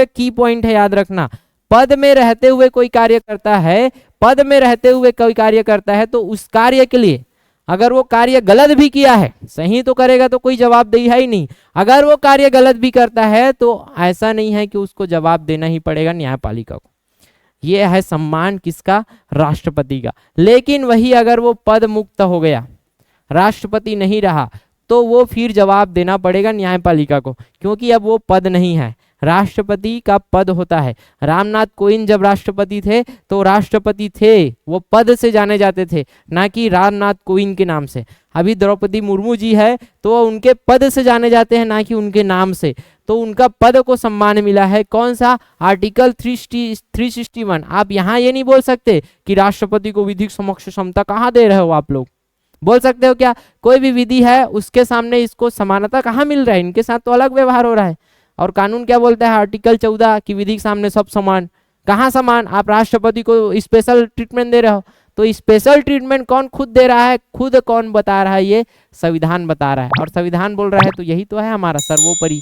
की पॉइंट है, याद रखना। पद में रहते हुए कोई कार्य करता है, पद में रहते हुए कोई कार्य करता है, तो उस कार्य के लिए अगर वो कार्य गलत भी किया है, सही तो करेगा तो कोई जवाबदेही है ही नहीं, अगर वो कार्य गलत भी करता है तो ऐसा नहीं है कि उसको जवाब देना ही पड़ेगा न्यायपालिका को। ये है सम्मान किसका? राष्ट्रपति का। लेकिन वही अगर वो पद मुक्त हो गया, राष्ट्रपति नहीं रहा, तो वो फिर जवाब देना पड़ेगा न्यायपालिका को, क्योंकि अब वो पद नहीं है, राष्ट्रपति का पद होता है। रामनाथ कोविंद जब राष्ट्रपति थे तो राष्ट्रपति थे, वो पद से जाने जाते थे, ना कि रामनाथ कोविंद के नाम से। अभी द्रौपदी मुर्मू जी है तो उनके पद से जाने जाते हैं, ना कि उनके नाम से। तो उनका पद को सम्मान मिला है, कौन सा? आर्टिकल 361। आप यहाँ ये नहीं बोल सकते कि राष्ट्रपति को विधिक समक्ष क्षमता कहाँ दे रहे हो आप लोग, बोल सकते हो क्या? कोई भी विधि है उसके सामने इसको समानता कहाँ मिल रहा है, इनके साथ तो अलग व्यवहार हो रहा है। और कानून क्या बोलता है? आर्टिकल 14 की विधि के सामने सब समान। कहाँ समान? आप राष्ट्रपति को स्पेशल ट्रीटमेंट दे रहे हो। तो स्पेशल ट्रीटमेंट कौन खुद दे रहा है? खुद कौन बता रहा है? ये संविधान बता रहा है। और संविधान बोल रहा है तो यही तो है हमारा सर्वोपरि।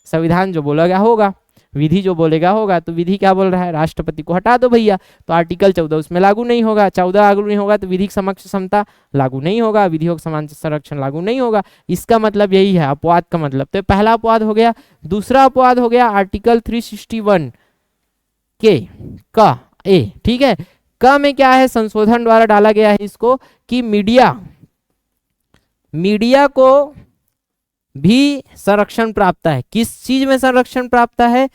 संविधान जो बोलेगा होगा, विधि जो बोलेगा होगा। तो विधि क्या बोल रहा है? राष्ट्रपति को हटा दो भैया, तो आर्टिकल 14 उसमें लागू नहीं होगा। 14 लागू नहीं होगा तो विधिक समक्ष क्षमता लागू नहीं होगा, विधियों समान संरक्षण लागू नहीं होगा। इसका मतलब यही है अपवाद का मतलब। तो पहला अपवाद हो गया। दूसरा अपवाद हो गया आर्टिकल 361 के का ए, ठीक है। क में क्या है? संशोधन द्वारा डाला गया है इसको कि मीडिया को भी संरक्षण प्राप्त है। किस चीज में संरक्षण प्राप्त है?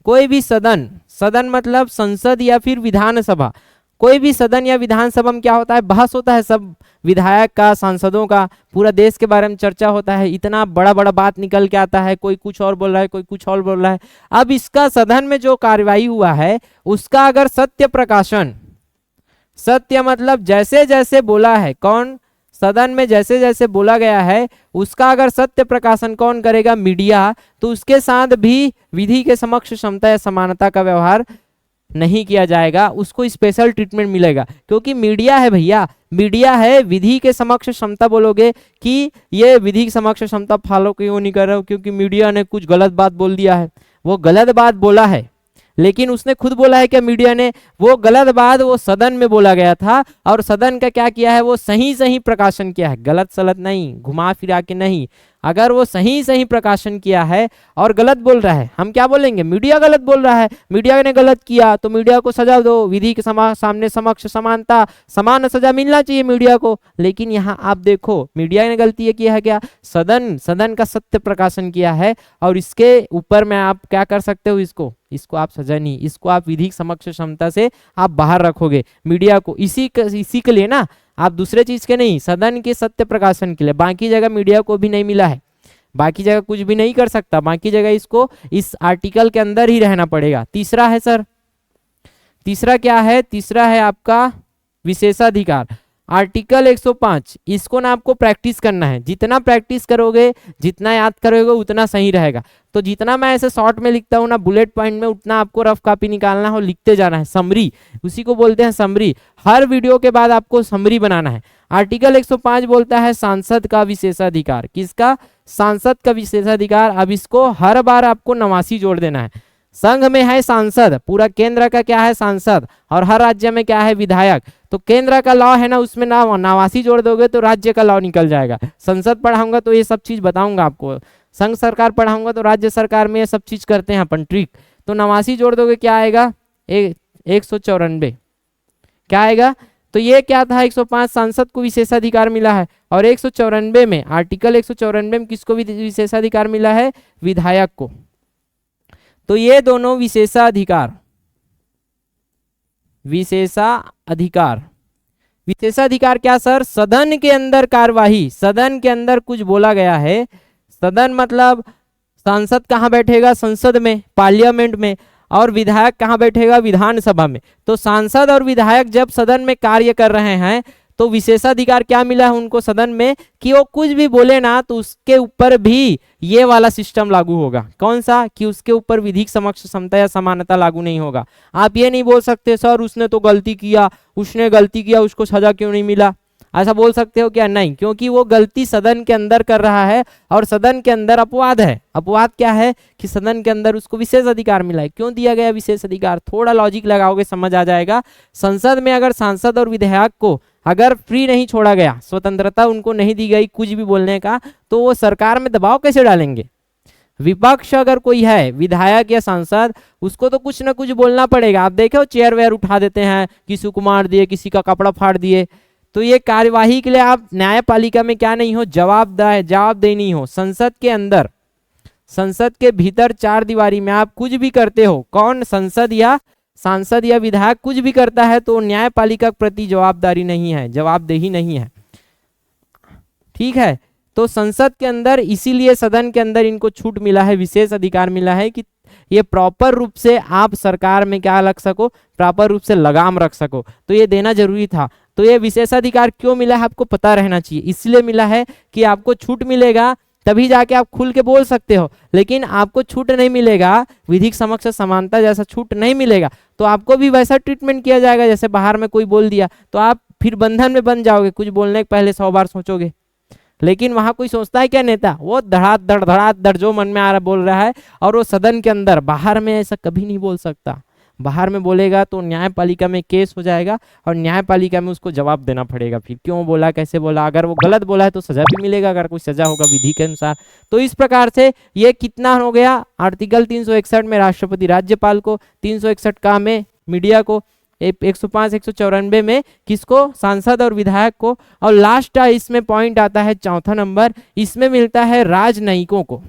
कोई भी सदन, सदन मतलब संसद या फिर विधानसभा, कोई भी सदन या विधानसभा में क्या होता है? बहस होता है, सब विधायक का, सांसदों का, पूरा देश के बारे में चर्चा होता है। इतना बड़ा बड़ा बात निकल के आता है, कोई कुछ और बोल रहा है, कोई कुछ और बोल रहा है। अब इसका सदन में जो कार्यवाही हुआ है उसका अगर सत्य प्रकाशन, सत्य मतलब जैसे जैसे बोला है, कौन? सदन में जैसे जैसे बोला गया है उसका अगर सत्य प्रकाशन कौन करेगा? मीडिया। तो उसके साथ भी विधि के समक्ष क्षमता या समानता का व्यवहार नहीं किया जाएगा, उसको स्पेशल ट्रीटमेंट मिलेगा, क्योंकि मीडिया है भैया, मीडिया है। विधि के समक्ष क्षमता बोलोगे कि ये विधि की समक्ष क्षमता फॉलो क्यों नहीं कर रहे हो? क्योंकि मीडिया ने कुछ गलत बात बोल दिया है। वो गलत बात बोला है, लेकिन उसने खुद बोला है कि मीडिया ने वो गलत बात वो सदन में बोला गया था, और सदन का क्या किया है? वो सही सही प्रकाशन किया है, गलत सलत नहीं, घुमा फिरा के नहीं। अगर वो सही सही प्रकाशन किया है और गलत बोल रहा है, हम क्या बोलेंगे? मीडिया गलत बोल रहा है, मीडिया ने गलत किया तो मीडिया को सजा दो, विधि के सामने समक्ष समानता, समान सजा मिलना चाहिए मीडिया को। लेकिन यहाँ आप देखो मीडिया ने गलती किया है क्या? सदन का सत्य प्रकाशन किया है, और इसके ऊपर में आप क्या कर सकते हो? इसको आप सजा नहीं, इसको आप विधिक समक्ष क्षमता से आप बाहर रखोगे मीडिया को। इसी के लिए ना, आप दूसरे चीज के नहीं, सदन के सत्य प्रकाशन के लिए। बाकी जगह मीडिया को भी नहीं मिला है, बाकी जगह कुछ भी नहीं कर सकता, बाकी जगह इसको इस आर्टिकल के अंदर ही रहना पड़ेगा। तीसरा है सर, तीसरा क्या है? तीसरा है आपका विशेषाधिकार, आर्टिकल 105। इसको ना आपको प्रैक्टिस करना है, जितना प्रैक्टिस करोगे, जितना याद करोगे उतना सही रहेगा। तो जितना मैं ऐसे शॉर्ट में लिखता हूँ ना, बुलेट पॉइंट में, उतना आपको रफ कॉपी निकालना हो, लिखते जाना है। समरी, उसी को बोलते हैं समरी। हर वीडियो के बाद आपको समरी बनाना है। आर्टिकल 105 बोलता है सांसद का विशेषाधिकार। किसका? सांसद का विशेषाधिकार। अब इसको हर बार आपको 89 जोड़ देना है। संघ में है सांसद, पूरा केंद्र का क्या है? सांसद, और हर राज्य में क्या है? विधायक। तो केंद्र का लॉ है ना, उसमें ना 89 जोड़ दोगे तो राज्य का लॉ निकल जाएगा। संसद पढ़ाऊंगा तो ये सब चीज बताऊंगा आपको, संघ सरकार पढ़ाऊंगा तो राज्य सरकार में ये सब चीज करते हैं अपन ट्रिक। तो 89 जोड़ दोगे क्या आएगा? 194। क्या आएगा? तो ये क्या था? 105 सांसद को विशेषाधिकार मिला है, और 194 में, आर्टिकल 194 में किसको विशेषाधिकार मिला है? विधायक को। तो ये दोनों विशेषाधिकार, विशेषाधिकार क्या सर? सदन के अंदर कार्यवाही, सदन के अंदर कुछ बोला गया है, सदन मतलब सांसद कहाँ बैठेगा? संसद में, पार्लियामेंट में, और विधायक कहाँ बैठेगा? विधानसभा में। तो सांसद और विधायक जब सदन में कार्य कर रहे हैं तो विशेषाधिकार क्या मिला है उनको सदन में कि वो कुछ भी बोले ना तो उसके ऊपर भी ये वाला सिस्टम लागू होगा। कौन सा? कि उसके ऊपर विधिक समक्ष क्षमता या समानता लागू नहीं होगा। आप ये नहीं बोल सकते सर उसने तो गलती किया, उसने गलती किया, उसको सजा क्यों नहीं मिला। ऐसा बोल सकते हो क्या? नहीं, क्योंकि वो गलती सदन के अंदर कर रहा है और सदन के अंदर अपवाद है। अपवाद क्या है कि सदन के अंदर उसको विशेष अधिकार मिला है। क्यों दिया गया विशेष अधिकार? थोड़ा लॉजिक लगाओगे समझ आ जाएगा। संसद में अगर सांसद और विधायक को अगर फ्री नहीं छोड़ा गया, स्वतंत्रता उनको नहीं दी गई कुछ भी बोलने का, तो वो सरकार में दबाव कैसे डालेंगे? विपक्ष अगर कोई है, विधायक या सांसद, उसको तो कुछ ना कुछ बोलना पड़ेगा। आप देखो चेयर वेयर उठा देते हैं, किसी को मार दिए, किसी का कपड़ा फाड़ दिए। तो ये कार्यवाही के लिए आप न्यायपालिका में क्या नहीं हो, जवाबदेही नहीं हो। संसद के अंदर, संसद के भीतर चार दीवारी में आप कुछ भी करते हो, कौन? संसद या सांसद या विधायक कुछ भी करता है तो न्यायपालिका के प्रति जवाबदारी नहीं है, जवाबदेही नहीं है। ठीक है, तो संसद के अंदर इसीलिए सदन के अंदर इनको छूट मिला है, विशेष अधिकार मिला है कि ये प्रॉपर रूप से आप सरकार में क्या रख सको, प्रॉपर रूप से लगाम रख सको। तो ये देना जरूरी था। तो ये विशेषाधिकार क्यों मिला है आपको पता रहना चाहिए। इसलिए मिला है कि आपको छूट मिलेगा तभी जाके आप खुल के बोल सकते हो, लेकिन आपको छूट नहीं मिलेगा, विधिक समक्ष समानता जैसा छूट नहीं मिलेगा, तो आपको भी वैसा ट्रीटमेंट किया जाएगा। जैसे बाहर में कोई बोल दिया तो आप फिर बंधन में बन जाओगे, कुछ बोलने के पहले 100 बार सोचोगे। लेकिन वहां कोई सोचता है क्या? नेता वो धड़ाधड़ जो मन में आ रहा बोल रहा है, और वो सदन के अंदर, बाहर में ऐसा कभी नहीं बोल सकता। बाहर में बोलेगा तो न्यायपालिका में केस हो जाएगा और न्यायपालिका में उसको जवाब देना पड़ेगा, फिर क्यों बोला, कैसे बोला। अगर वो गलत बोला है तो सजा भी मिलेगा, अगर कोई सजा होगा विधि के अनुसार। तो इस प्रकार से ये कितना हो गया, आर्टिकल 361 में राष्ट्रपति राज्यपाल को, 361 का में मीडिया को, 105 194 में किसको, सांसद और विधायक को, और लास्ट इसमें पॉइंट आता है चौथा नंबर, इसमें मिलता है राजनयिकों को।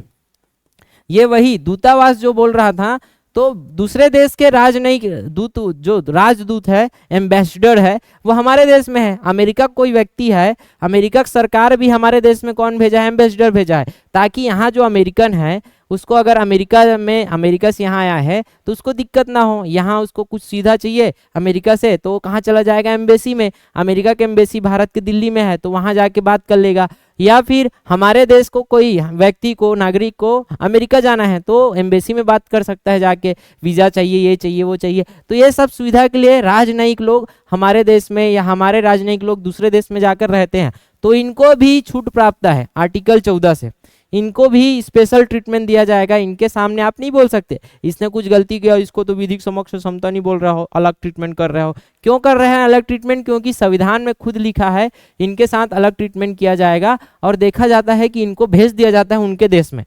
ये वही दूतावास जो बोल रहा था, तो दूसरे देश के राजनयिक दूत, जो राजदूत है, एम्बेसडर है, वो हमारे देश में है। अमेरिका कोई व्यक्ति है, अमेरिका की सरकार भी हमारे देश में कौन भेजा है, एम्बेसडर भेजा है, ताकि यहाँ जो अमेरिकन है उसको, अगर अमेरिका से यहाँ आया है तो उसको दिक्कत ना हो। यहाँ उसको कुछ सीधा चाहिए अमेरिका से तो कहाँ चला जाएगा, एम्बेसी में। अमेरिका के एम्बेसी भारत के दिल्ली में है तो वहाँ जाके बात कर लेगा। या फिर हमारे देश को कोई व्यक्ति को, नागरिक को अमेरिका जाना है तो एम्बेसी में बात कर सकता है जाके, वीज़ा चाहिए, ये चाहिए, वो चाहिए। तो ये सब सुविधा के लिए राजनयिक लोग हमारे देश में, या हमारे राजनयिक लोग दूसरे देश में जाकर रहते हैं, तो इनको भी छूट प्राप्त है आर्टिकल 14 से। इनको भी स्पेशल ट्रीटमेंट दिया जाएगा। इनके सामने आप नहीं बोल सकते इसने कुछ गलती किया, इसको तो विधिक समक्ष समता नहीं बोल रहा हो, अलग ट्रीटमेंट कर रहे हो। क्यों कर रहे हैं अलग ट्रीटमेंट? क्योंकि संविधान में खुद लिखा है इनके साथ अलग ट्रीटमेंट किया जाएगा, और देखा जाता है कि इनको भेज दिया जाता है उनके देश में,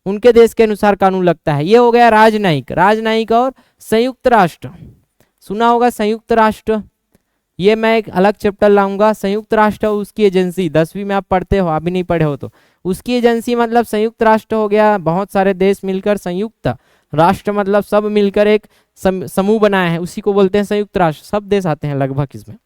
उनके देश के अनुसार कानून लगता है। ये हो गया राजनयिक। राजनयिक और संयुक्त राष्ट्र, सुना होगा संयुक्त राष्ट्र, ये मैं एक अलग चैप्टर लाऊंगा। संयुक्त राष्ट्र उसकी एजेंसी, 10वीं में आप पढ़ते हो, अभी नहीं पढ़े हो तो। उसकी एजेंसी मतलब संयुक्त राष्ट्र हो गया, बहुत सारे देश मिलकर, संयुक्त राष्ट्र मतलब सब मिलकर एक समूह बनाया है, उसी को बोलते हैं संयुक्त राष्ट्र। सब देश आते हैं लगभग इसमें।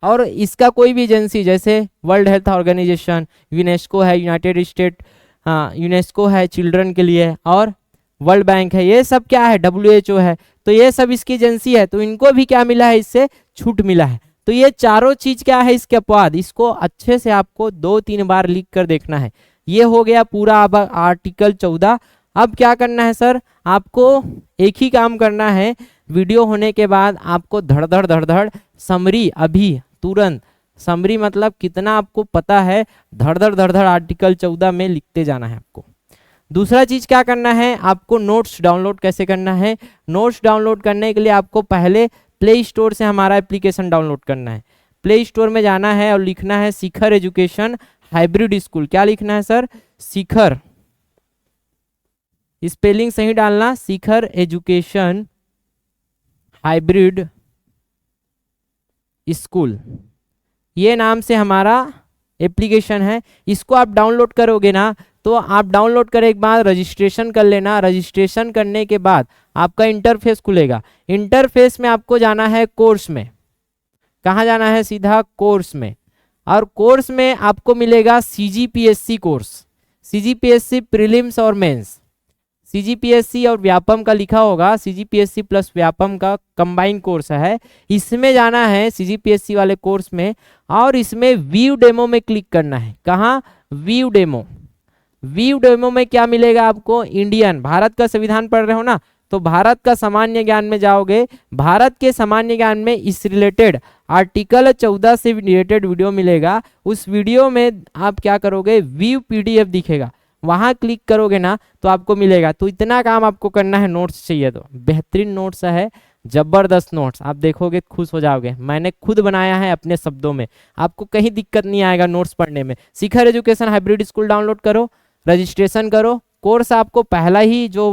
और इसका कोई भी एजेंसी, जैसे वर्ल्ड हेल्थ ऑर्गेनाइजेशन, यूनेस्को है, यूनाइटेड स्टेट, यूनेस्को है चिल्ड्रन के लिए, और वर्ल्ड बैंक है, ये सब क्या है, WHO है। तो ये सब इसकी एजेंसी है, तो इनको भी क्या मिला है, इससे छूट मिला है। तो ये चारों चीज क्या है इसके अपवाद, इसको अच्छे से आपको 2-3 बार लिख कर देखना है। ये हो गया पूरा अब आर्टिकल 14। अब क्या करना है सर, आपको एक ही काम करना है, वीडियो होने के बाद आपको धड़ धड़ समरी, अभी तुरंत समरी मतलब कितना आपको पता है, धड़ धड़ आर्टिकल 14 में लिखते जाना है आपको। दूसरा चीज क्या करना है, आपको नोट्स डाउनलोड कैसे करना है। नोट्स डाउनलोड करने के लिए आपको पहले प्ले स्टोर से हमारा एप्लीकेशन डाउनलोड करना है। प्ले स्टोर में जाना है और लिखना है शिखर एजुकेशन हाइब्रिड स्कूल। क्या लिखना है सर, शिखर, स्पेलिंग सही डालना, शिखर एजुकेशन हाइब्रिड स्कूल, ये नाम से हमारा एप्लीकेशन है। इसको आप डाउनलोड करोगे ना, तो आप डाउनलोड करने के बाद रजिस्ट्रेशन कर लेना। रजिस्ट्रेशन करने के बाद आपका इंटरफेस खुलेगा। इंटरफेस में आपको जाना है कोर्स में। कहाँ जाना है, सीधा कोर्स में। और कोर्स में आपको मिलेगा CGPSC कोर्स, CGPSC प्रीलिम्स और मेंस। CGPSC और व्यापम का लिखा होगा, CGPSC प्लस व्यापम का कंबाइन कोर्स है। इसमें जाना है CGPSC वाले कोर्स में, और इसमें व्यू डेमो में क्लिक करना है। कहाँ, व्यू डेमो। व्यू डेमो में क्या मिलेगा आपको, इंडियन, भारत का संविधान पढ़ रहे हो ना, तो भारत का सामान्य ज्ञान में जाओगे, भारत के सामान्य ज्ञान में इस रिलेटेड आर्टिकल 14 से रिलेटेड वीडियो मिलेगा। उस वीडियो में आप क्या करोगे, व्यू पीडीएफ दिखेगा, वहां क्लिक करोगे ना तो आपको मिलेगा। तो इतना काम आपको करना है, नोट्स चाहिए तो बेहतरीन नोट्स है, जबरदस्त नोट्स, आप देखोगे खुश हो जाओगे। मैंने खुद बनाया है अपने शब्दों में, आपको कहीं दिक्कत नहीं आएगा नोट्स पढ़ने में। शिखर एजुकेशन हाइब्रिड स्कूल डाउनलोड करो, रजिस्ट्रेशन करो, कोर्स आपको पहला ही जो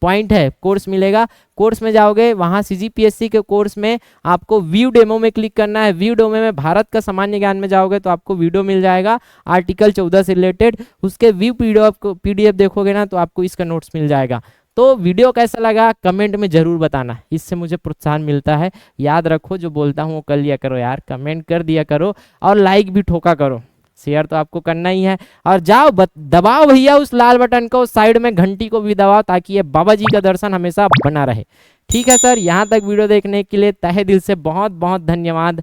पॉइंट है कोर्स मिलेगा। कोर्स में जाओगे, वहां सीजीपीएससी के कोर्स में आपको व्यू डेमो में क्लिक करना है। व्यू डेमो में भारत का सामान्य ज्ञान में जाओगे तो आपको वीडियो मिल जाएगा आर्टिकल 14 से रिलेटेड, उसके व्यू पीडीएफ देखोगे ना तो आपको इसका नोट्स मिल जाएगा। तो वीडियो कैसा लगा कमेंट में जरूर बताना, इससे मुझे प्रोत्साहन मिलता है। याद रखो जो बोलता हूँ वो कर लिया करो यार, कमेंट कर दिया करो और लाइक भी ठोका करो, शेयर तो आपको करना ही है। और जाओ दबाओ भैया उस लाल बटन को, साइड में घंटी को भी दबाओ ताकि ये बाबा जी का दर्शन हमेशा बना रहे। ठीक है सर, यहाँ तक वीडियो देखने के लिए तहे दिल से बहुत बहुत धन्यवाद।